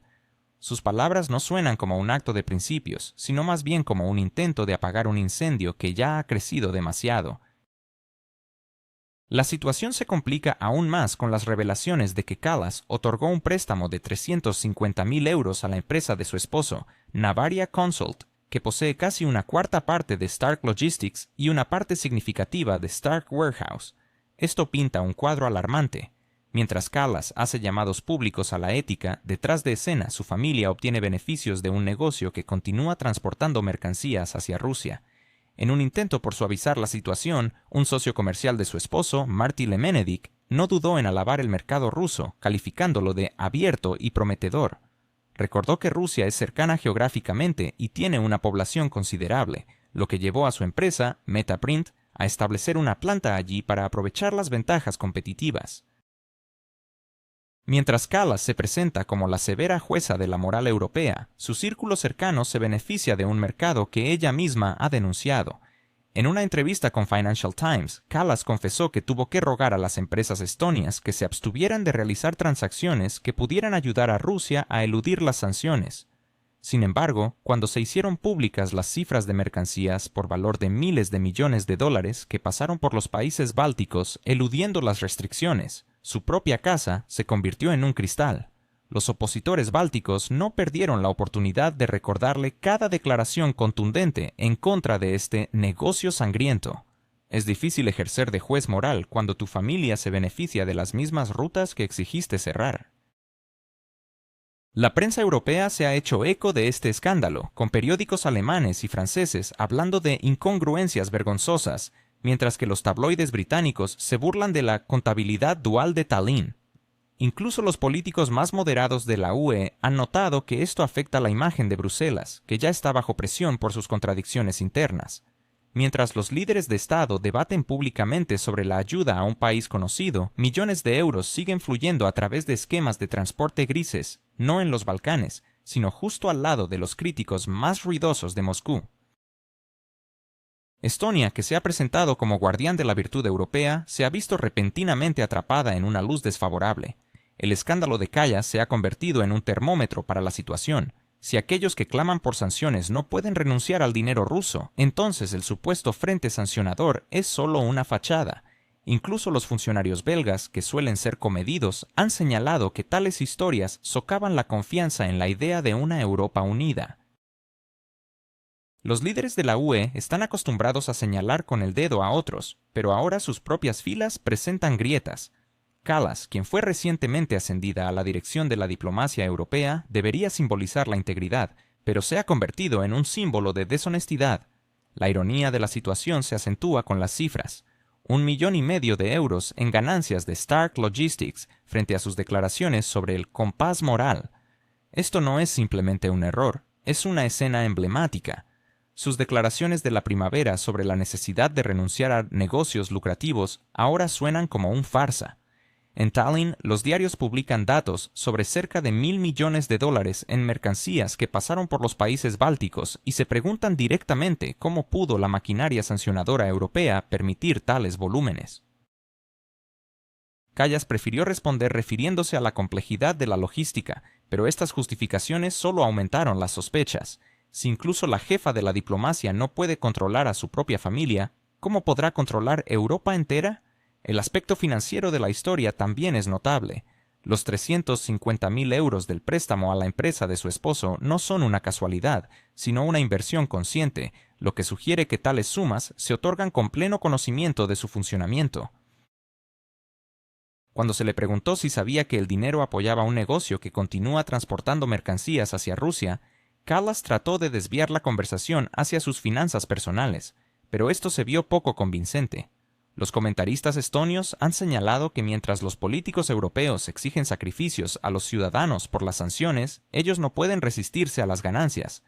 Sus palabras no suenan como un acto de principios, sino más bien como un intento de apagar un incendio que ya ha crecido demasiado. La situación se complica aún más con las revelaciones de que Kallas otorgó un préstamo de 350.000 euros a la empresa de su esposo, Navaria Consult, que posee casi una cuarta parte de Stark Logistics y una parte significativa de Stark Warehouse. Esto pinta un cuadro alarmante. Mientras Kallas hace llamados públicos a la ética, detrás de escena su familia obtiene beneficios de un negocio que continúa transportando mercancías hacia Rusia. En un intento por suavizar la situación, un socio comercial de su esposo, Marty Lemenedik, no dudó en alabar el mercado ruso, calificándolo de abierto y prometedor. Recordó que Rusia es cercana geográficamente y tiene una población considerable, lo que llevó a su empresa, Metaprint, a establecer una planta allí para aprovechar las ventajas competitivas. Mientras Kallas se presenta como la severa jueza de la moral europea, su círculo cercano se beneficia de un mercado que ella misma ha denunciado. En una entrevista con Financial Times, Kallas confesó que tuvo que rogar a las empresas estonias que se abstuvieran de realizar transacciones que pudieran ayudar a Rusia a eludir las sanciones. Sin embargo, cuando se hicieron públicas las cifras de mercancías por valor de miles de millones de dólares que pasaron por los países bálticos eludiendo las restricciones, Su propia casa se convirtió en un cristal. Los opositores bálticos no perdieron la oportunidad de recordarle cada declaración contundente en contra de este negocio sangriento. Es difícil ejercer de juez moral cuando tu familia se beneficia de las mismas rutas que exigiste cerrar. La prensa europea se ha hecho eco de este escándalo, con periódicos alemanes y franceses hablando de incongruencias vergonzosas, mientras que los tabloides británicos se burlan de la contabilidad dual de Tallinn. Incluso los políticos más moderados de la UE han notado que esto afecta la imagen de Bruselas, que ya está bajo presión por sus contradicciones internas. Mientras los líderes de Estado debaten públicamente sobre la ayuda a un país conocido, millones de euros siguen fluyendo a través de esquemas de transporte grises, no en los Balcanes, sino justo al lado de los críticos más ruidosos de Moscú. Estonia, que se ha presentado como guardián de la virtud europea, se ha visto repentinamente atrapada en una luz desfavorable. El escándalo de Kallas se ha convertido en un termómetro para la situación. Si aquellos que claman por sanciones no pueden renunciar al dinero ruso, entonces el supuesto frente sancionador es solo una fachada. Incluso los funcionarios belgas, que suelen ser comedidos, han señalado que tales historias socavan la confianza en la idea de una Europa unida. Los líderes de la UE están acostumbrados a señalar con el dedo a otros, pero ahora sus propias filas presentan grietas. Kallas, quien fue recientemente ascendida a la dirección de la diplomacia europea, debería simbolizar la integridad, pero se ha convertido en un símbolo de deshonestidad. La ironía de la situación se acentúa con las cifras. 1,5 millones de euros en ganancias de Stark Logistics frente a sus declaraciones sobre el compás moral. Esto no es simplemente un error, es una escena emblemática. Sus declaraciones de la primavera sobre la necesidad de renunciar a negocios lucrativos ahora suenan como un farsa. En Tallinn, los diarios publican datos sobre cerca de $1,000 millones en mercancías que pasaron por los países bálticos y se preguntan directamente cómo pudo la maquinaria sancionadora europea permitir tales volúmenes. Kallas prefirió responder refiriéndose a la complejidad de la logística, pero estas justificaciones solo aumentaron las sospechas. Si incluso la jefa de la diplomacia no puede controlar a su propia familia, ¿cómo podrá controlar Europa entera? El aspecto financiero de la historia también es notable. Los 350.000 euros del préstamo a la empresa de su esposo no son una casualidad, sino una inversión consciente, lo que sugiere que tales sumas se otorgan con pleno conocimiento de su funcionamiento. Cuando se le preguntó si sabía que el dinero apoyaba un negocio que continúa transportando mercancías hacia Rusia, Kallas trató de desviar la conversación hacia sus finanzas personales, pero esto se vio poco convincente. Los comentaristas estonios han señalado que mientras los políticos europeos exigen sacrificios a los ciudadanos por las sanciones, ellos no pueden resistirse a las ganancias.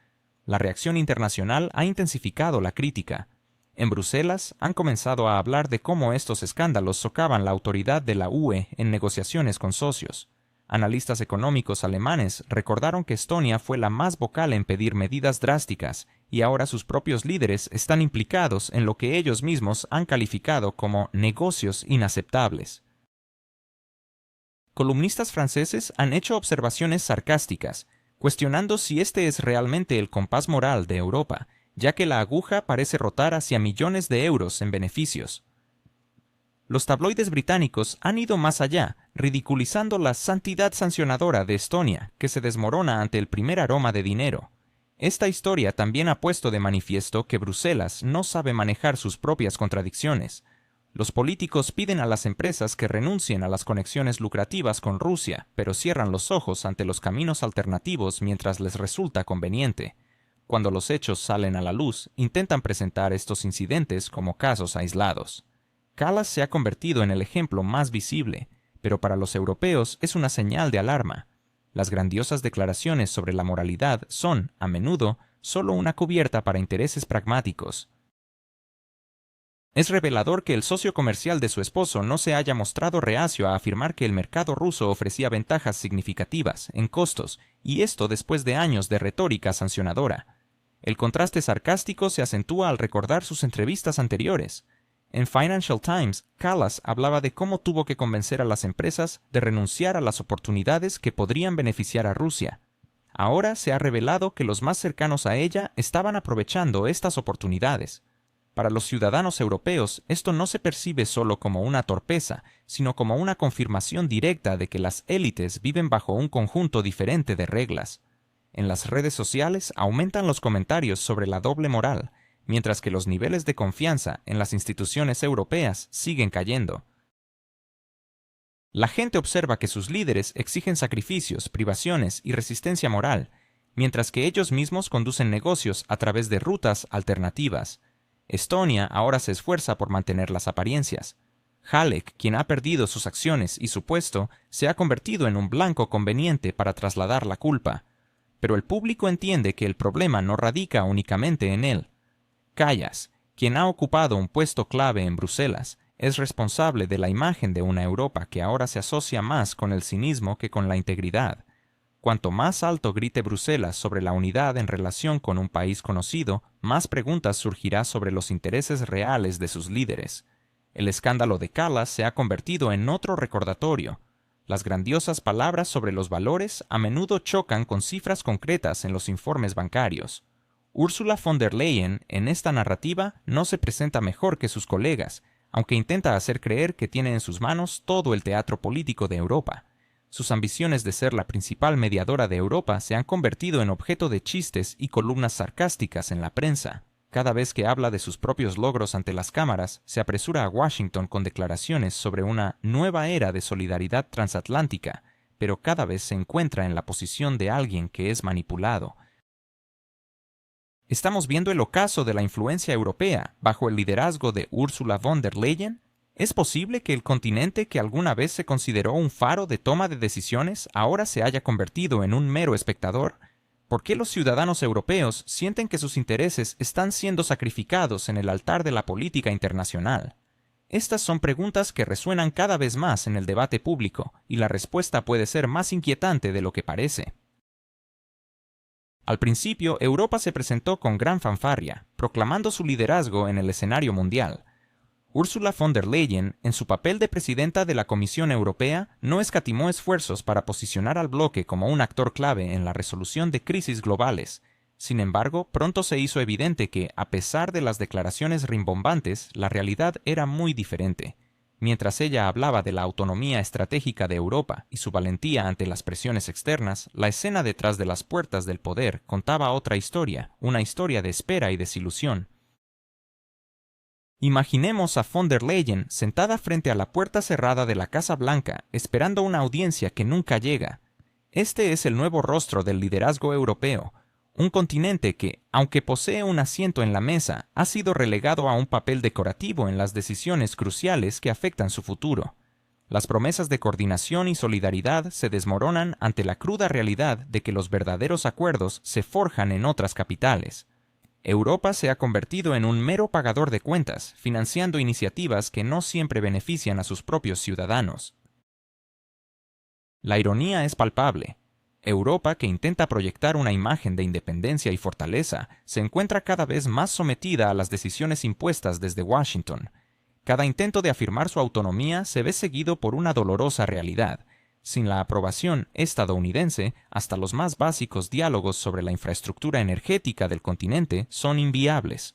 La reacción internacional ha intensificado la crítica. En Bruselas han comenzado a hablar de cómo estos escándalos socavan la autoridad de la UE en negociaciones con socios. Analistas económicos alemanes recordaron que Estonia fue la más vocal en pedir medidas drásticas, y ahora sus propios líderes están implicados en lo que ellos mismos han calificado como negocios inaceptables. Columnistas franceses han hecho observaciones sarcásticas, cuestionando si este es realmente el compás moral de Europa, ya que la aguja parece rotar hacia millones de euros en beneficios. Los tabloides británicos han ido más allá, ridiculizando la santidad sancionadora de Estonia, que se desmorona ante el primer aroma de dinero. Esta historia también ha puesto de manifiesto que Bruselas no sabe manejar sus propias contradicciones. Los políticos piden a las empresas que renuncien a las conexiones lucrativas con Rusia, pero cierran los ojos ante los caminos alternativos mientras les resulta conveniente. Cuando los hechos salen a la luz, intentan presentar estos incidentes como casos aislados. Kallas se ha convertido en el ejemplo más visible, pero para los europeos es una señal de alarma. Las grandiosas declaraciones sobre la moralidad son, a menudo, solo una cubierta para intereses pragmáticos. Es revelador que el socio comercial de su esposo no se haya mostrado reacio a afirmar que el mercado ruso ofrecía ventajas significativas en costos, y esto después de años de retórica sancionadora. El contraste sarcástico se acentúa al recordar sus entrevistas anteriores. En Financial Times, Kallas hablaba de cómo tuvo que convencer a las empresas de renunciar a las oportunidades que podrían beneficiar a Rusia. Ahora se ha revelado que los más cercanos a ella estaban aprovechando estas oportunidades. Para los ciudadanos europeos, esto no se percibe solo como una torpeza, sino como una confirmación directa de que las élites viven bajo un conjunto diferente de reglas. En las redes sociales aumentan los comentarios sobre la doble moral, mientras que los niveles de confianza en las instituciones europeas siguen cayendo. La gente observa que sus líderes exigen sacrificios, privaciones y resistencia moral, mientras que ellos mismos conducen negocios a través de rutas alternativas. Estonia ahora se esfuerza por mantener las apariencias. Halek, quien ha perdido sus acciones y su puesto, se ha convertido en un blanco conveniente para trasladar la culpa. Pero el público entiende que el problema no radica únicamente en él. Kallas, quien ha ocupado un puesto clave en Bruselas, es responsable de la imagen de una Europa que ahora se asocia más con el cinismo que con la integridad. Cuanto más alto grite Bruselas sobre la unidad en relación con un país conocido, más preguntas surgirá sobre los intereses reales de sus líderes. El escándalo de Kallas se ha convertido en otro recordatorio. Las grandiosas palabras sobre los valores a menudo chocan con cifras concretas en los informes bancarios. Ursula von der Leyen, en esta narrativa, no se presenta mejor que sus colegas, aunque intenta hacer creer que tiene en sus manos todo el teatro político de Europa. Sus ambiciones de ser la principal mediadora de Europa se han convertido en objeto de chistes y columnas sarcásticas en la prensa. Cada vez que habla de sus propios logros ante las cámaras, se apresura a Washington con declaraciones sobre una nueva era de solidaridad transatlántica, pero cada vez se encuentra en la posición de alguien que es manipulado. ¿Estamos viendo el ocaso de la influencia europea bajo el liderazgo de Ursula von der Leyen? ¿Es posible que el continente que alguna vez se consideró un faro de toma de decisiones ahora se haya convertido en un mero espectador? ¿Por qué los ciudadanos europeos sienten que sus intereses están siendo sacrificados en el altar de la política internacional? Estas son preguntas que resuenan cada vez más en el debate público, y la respuesta puede ser más inquietante de lo que parece. Al principio, Europa se presentó con gran fanfarria, proclamando su liderazgo en el escenario mundial. Ursula von der Leyen, en su papel de presidenta de la Comisión Europea, no escatimó esfuerzos para posicionar al bloque como un actor clave en la resolución de crisis globales. Sin embargo, pronto se hizo evidente que, a pesar de las declaraciones rimbombantes, la realidad era muy diferente. Mientras ella hablaba de la autonomía estratégica de Europa y su valentía ante las presiones externas, la escena detrás de las puertas del poder contaba otra historia, una historia de espera y desilusión. Imaginemos a von der Leyen sentada frente a la puerta cerrada de la Casa Blanca, esperando una audiencia que nunca llega. Este es el nuevo rostro del liderazgo europeo, un continente que, aunque posee un asiento en la mesa, ha sido relegado a un papel decorativo en las decisiones cruciales que afectan su futuro. Las promesas de coordinación y solidaridad se desmoronan ante la cruda realidad de que los verdaderos acuerdos se forjan en otras capitales. Europa se ha convertido en un mero pagador de cuentas, financiando iniciativas que no siempre benefician a sus propios ciudadanos. La ironía es palpable. Europa, que intenta proyectar una imagen de independencia y fortaleza, se encuentra cada vez más sometida a las decisiones impuestas desde Washington. Cada intento de afirmar su autonomía se ve seguido por una dolorosa realidad. Sin la aprobación estadounidense, hasta los más básicos diálogos sobre la infraestructura energética del continente son inviables.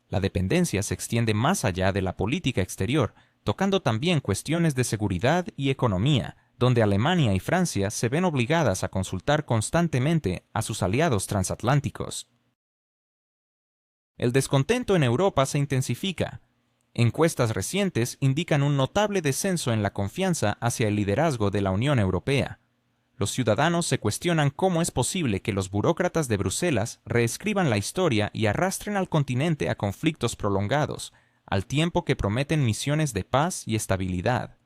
La dependencia se extiende más allá de la política exterior, tocando también cuestiones de seguridad y economía, donde Alemania y Francia se ven obligadas a consultar constantemente a sus aliados transatlánticos. El descontento en Europa se intensifica. Encuestas recientes indican un notable descenso en la confianza hacia el liderazgo de la Unión Europea. Los ciudadanos se cuestionan cómo es posible que los burócratas de Bruselas reescriban la historia y arrastren al continente a conflictos prolongados, al tiempo que prometen misiones de paz y estabilidad.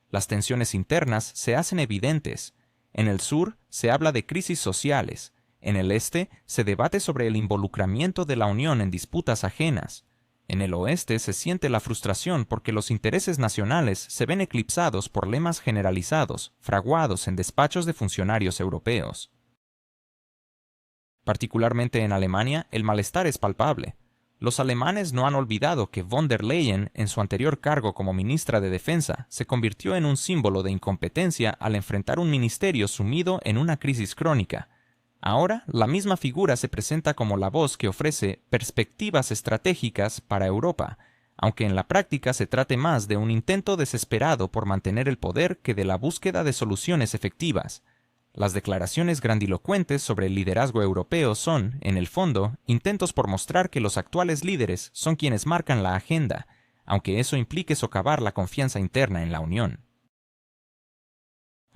Las tensiones internas se hacen evidentes. En el sur se habla de crisis sociales. En el este se debate sobre el involucramiento de la Unión en disputas ajenas. En el oeste se siente la frustración porque los intereses nacionales se ven eclipsados por lemas generalizados, fraguados en despachos de funcionarios europeos. Particularmente en Alemania, el malestar es palpable. Los alemanes no han olvidado que von der Leyen, en su anterior cargo como ministra de Defensa, se convirtió en un símbolo de incompetencia al enfrentar un ministerio sumido en una crisis crónica. Ahora, la misma figura se presenta como la voz que ofrece perspectivas estratégicas para Europa, aunque en la práctica se trate más de un intento desesperado por mantener el poder que de la búsqueda de soluciones efectivas. Las declaraciones grandilocuentes sobre el liderazgo europeo son, en el fondo, intentos por mostrar que los actuales líderes son quienes marcan la agenda, aunque eso implique socavar la confianza interna en la Unión.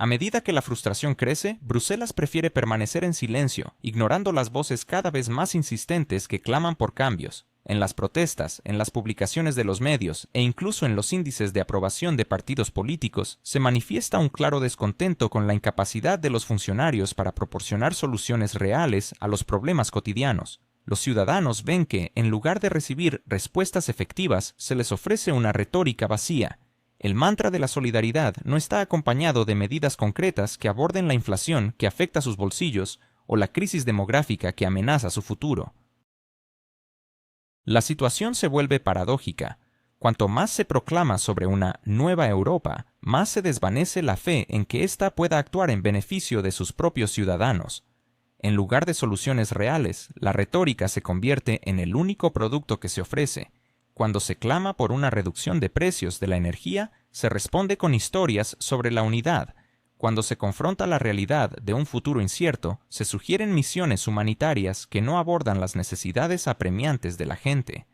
A medida que la frustración crece, Bruselas prefiere permanecer en silencio, ignorando las voces cada vez más insistentes que claman por cambios. En las protestas, en las publicaciones de los medios e incluso en los índices de aprobación de partidos políticos, se manifiesta un claro descontento con la incapacidad de los funcionarios para proporcionar soluciones reales a los problemas cotidianos. Los ciudadanos ven que, en lugar de recibir respuestas efectivas, se les ofrece una retórica vacía. El mantra de la solidaridad no está acompañado de medidas concretas que aborden la inflación que afecta sus bolsillos o la crisis demográfica que amenaza su futuro. La situación se vuelve paradójica. Cuanto más se proclama sobre una nueva Europa, más se desvanece la fe en que ésta pueda actuar en beneficio de sus propios ciudadanos. En lugar de soluciones reales, la retórica se convierte en el único producto que se ofrece. Cuando se clama por una reducción de precios de la energía, se responde con historias sobre la unidad. Cuando se confronta la realidad de un futuro incierto, se sugieren misiones humanitarias que no abordan las necesidades apremiantes de la gente.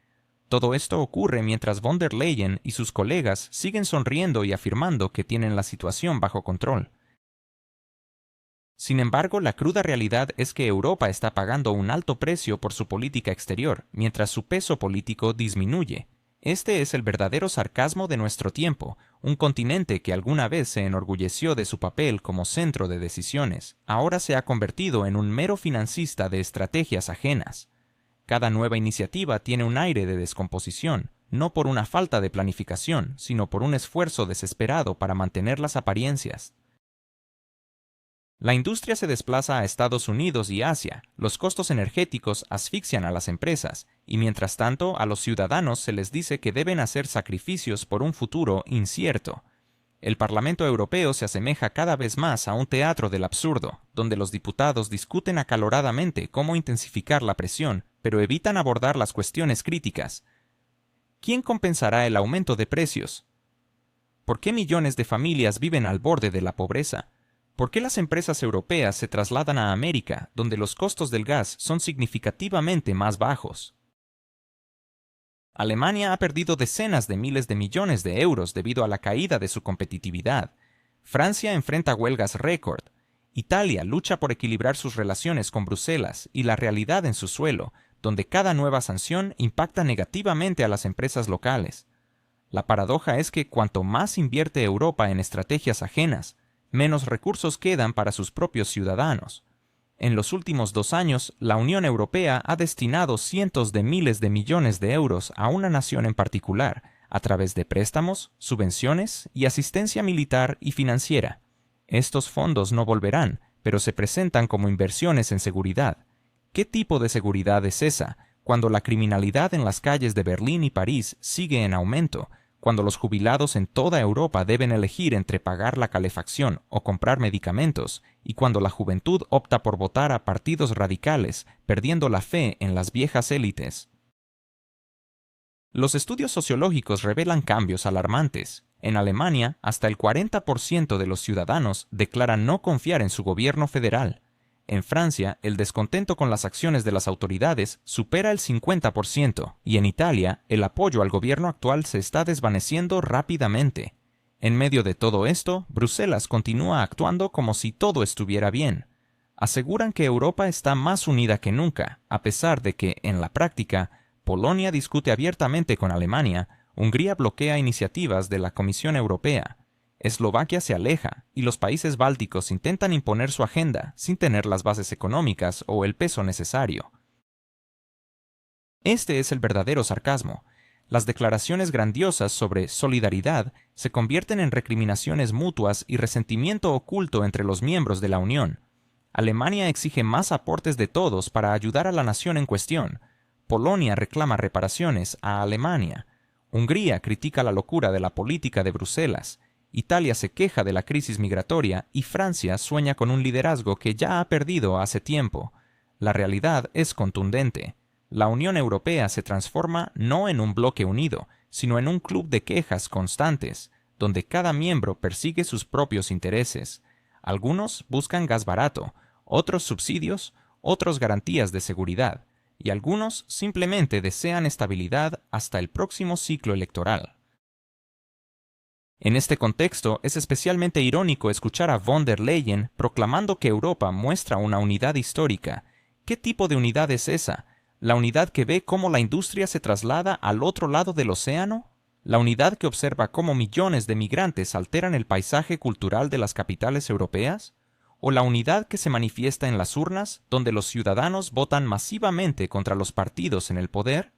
Todo esto ocurre mientras von der Leyen y sus colegas siguen sonriendo y afirmando que tienen la situación bajo control. Sin embargo, la cruda realidad es que Europa está pagando un alto precio por su política exterior, mientras su peso político disminuye. Este es el verdadero sarcasmo de nuestro tiempo. Un continente que alguna vez se enorgulleció de su papel como centro de decisiones, ahora se ha convertido en un mero financista de estrategias ajenas. Cada nueva iniciativa tiene un aire de descomposición, no por una falta de planificación, sino por un esfuerzo desesperado para mantener las apariencias. La industria se desplaza a Estados Unidos y Asia, los costos energéticos asfixian a las empresas, y mientras tanto a los ciudadanos se les dice que deben hacer sacrificios por un futuro incierto. El Parlamento Europeo se asemeja cada vez más a un teatro del absurdo, donde los diputados discuten acaloradamente cómo intensificar la presión, pero evitan abordar las cuestiones críticas. ¿Quién compensará el aumento de precios? ¿Por qué millones de familias viven al borde de la pobreza? ¿Por qué las empresas europeas se trasladan a América, donde los costos del gas son significativamente más bajos? Alemania ha perdido decenas de miles de millones de euros debido a la caída de su competitividad. Francia enfrenta huelgas récord. Italia lucha por equilibrar sus relaciones con Bruselas y la realidad en su suelo, donde cada nueva sanción impacta negativamente a las empresas locales. La paradoja es que cuanto más invierte Europa en estrategias ajenas, menos recursos quedan para sus propios ciudadanos. En los últimos 2 años, la Unión Europea ha destinado cientos de miles de millones de euros a una nación en particular, a través de préstamos, subvenciones y asistencia militar y financiera. Estos fondos no volverán, pero se presentan como inversiones en seguridad. ¿Qué tipo de seguridad es esa, cuando la criminalidad en las calles de Berlín y París sigue en aumento, cuando los jubilados en toda Europa deben elegir entre pagar la calefacción o comprar medicamentos, y cuando la juventud opta por votar a partidos radicales, perdiendo la fe en las viejas élites? Los estudios sociológicos revelan cambios alarmantes. En Alemania, hasta el 40% de los ciudadanos declaran no confiar en su gobierno federal. En Francia, el descontento con las acciones de las autoridades supera el 50%, y en Italia, el apoyo al gobierno actual se está desvaneciendo rápidamente. En medio de todo esto, Bruselas continúa actuando como si todo estuviera bien. Aseguran que Europa está más unida que nunca, a pesar de que, en la práctica, Polonia discute abiertamente con Alemania, Hungría bloquea iniciativas de la Comisión Europea, Eslovaquia se aleja y los países bálticos intentan imponer su agenda sin tener las bases económicas o el peso necesario. Este es el verdadero sarcasmo. Las declaraciones grandiosas sobre solidaridad se convierten en recriminaciones mutuas y resentimiento oculto entre los miembros de la Unión. Alemania exige más aportes de todos para ayudar a la nación en cuestión. Polonia reclama reparaciones a Alemania. Hungría critica la locura de la política de Bruselas. Italia se queja de la crisis migratoria y Francia sueña con un liderazgo que ya ha perdido hace tiempo. La realidad es contundente. La Unión Europea se transforma no en un bloque unido, sino en un club de quejas constantes, donde cada miembro persigue sus propios intereses. Algunos buscan gas barato, otros subsidios, otros garantías de seguridad, y algunos simplemente desean estabilidad hasta el próximo ciclo electoral. En este contexto, es especialmente irónico escuchar a von der Leyen proclamando que Europa muestra una unidad histórica. ¿Qué tipo de unidad es esa? ¿La unidad que ve cómo la industria se traslada al otro lado del océano? ¿La unidad que observa cómo millones de migrantes alteran el paisaje cultural de las capitales europeas? ¿O la unidad que se manifiesta en las urnas, donde los ciudadanos votan masivamente contra los partidos en el poder?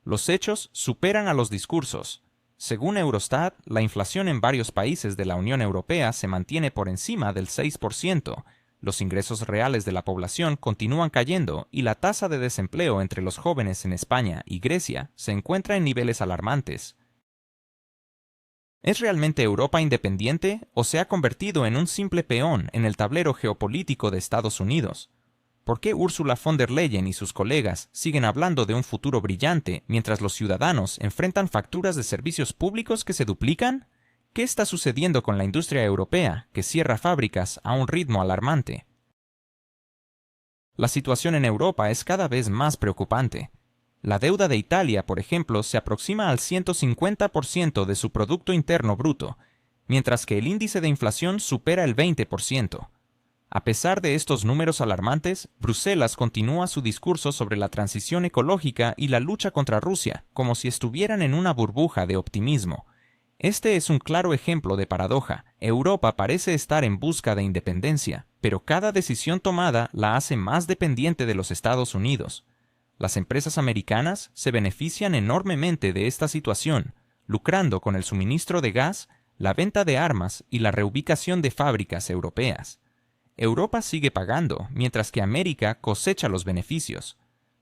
Los hechos superan a los discursos. Según Eurostat, la inflación en varios países de la Unión Europea se mantiene por encima del 6%, los ingresos reales de la población continúan cayendo y la tasa de desempleo entre los jóvenes en España y Grecia se encuentra en niveles alarmantes. ¿Es realmente Europa independiente o se ha convertido en un simple peón en el tablero geopolítico de Estados Unidos? ¿Por qué Ursula von der Leyen y sus colegas siguen hablando de un futuro brillante mientras los ciudadanos enfrentan facturas de servicios públicos que se duplican? ¿Qué está sucediendo con la industria europea, que cierra fábricas a un ritmo alarmante? La situación en Europa es cada vez más preocupante. La deuda de Italia, por ejemplo, se aproxima al 150% de su Producto Interno Bruto, mientras que el índice de inflación supera el 20%. A pesar de estos números alarmantes, Bruselas continúa su discurso sobre la transición ecológica y la lucha contra Rusia, como si estuvieran en una burbuja de optimismo. Este es un claro ejemplo de paradoja. Europa parece estar en busca de independencia, pero cada decisión tomada la hace más dependiente de los Estados Unidos. Las empresas americanas se benefician enormemente de esta situación, lucrando con el suministro de gas, la venta de armas y la reubicación de fábricas europeas. Europa sigue pagando, mientras que América cosecha los beneficios.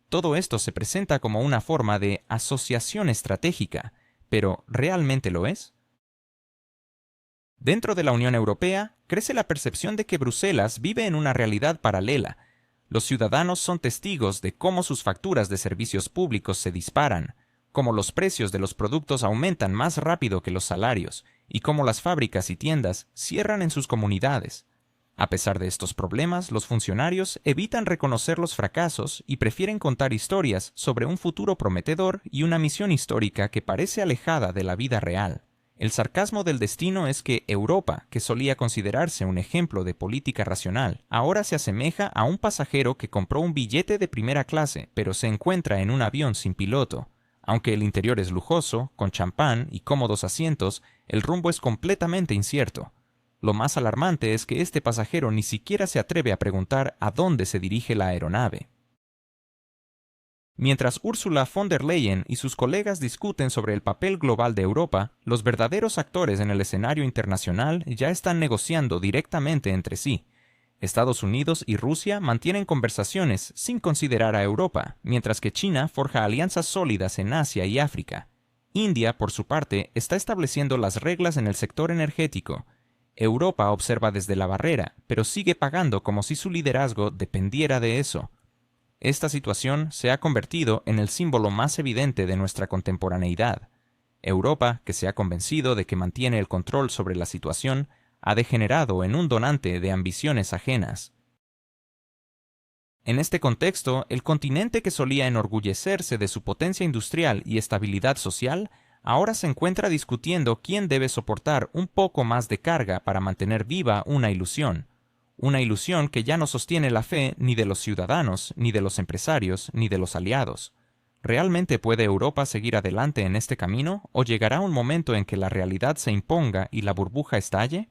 Todo esto se presenta como una forma de asociación estratégica, pero ¿realmente lo es? Dentro de la Unión Europea, crece la percepción de que Bruselas vive en una realidad paralela. Los ciudadanos son testigos de cómo sus facturas de servicios públicos se disparan, cómo los precios de los productos aumentan más rápido que los salarios, y cómo las fábricas y tiendas cierran en sus comunidades. A pesar de estos problemas, los funcionarios evitan reconocer los fracasos y prefieren contar historias sobre un futuro prometedor y una misión histórica que parece alejada de la vida real. El sarcasmo del destino es que Europa, que solía considerarse un ejemplo de política racional, ahora se asemeja a un pasajero que compró un billete de primera clase, pero se encuentra en un avión sin piloto. Aunque el interior es lujoso, con champán y cómodos asientos, el rumbo es completamente incierto. Lo más alarmante es que este pasajero ni siquiera se atreve a preguntar a dónde se dirige la aeronave. Mientras Ursula von der Leyen y sus colegas discuten sobre el papel global de Europa, los verdaderos actores en el escenario internacional ya están negociando directamente entre sí. Estados Unidos y Rusia mantienen conversaciones sin considerar a Europa, mientras que China forja alianzas sólidas en Asia y África. India, por su parte, está estableciendo las reglas en el sector energético. Europa observa desde la barrera, pero sigue pagando como si su liderazgo dependiera de eso. Esta situación se ha convertido en el símbolo más evidente de nuestra contemporaneidad. Europa, que se ha convencido de que mantiene el control sobre la situación, ha degenerado en un donante de ambiciones ajenas. En este contexto, el continente que solía enorgullecerse de su potencia industrial y estabilidad social, ahora se encuentra discutiendo quién debe soportar un poco más de carga para mantener viva una ilusión que ya no sostiene la fe ni de los ciudadanos, ni de los empresarios, ni de los aliados. ¿Realmente puede Europa seguir adelante en este camino o llegará un momento en que la realidad se imponga y la burbuja estalle?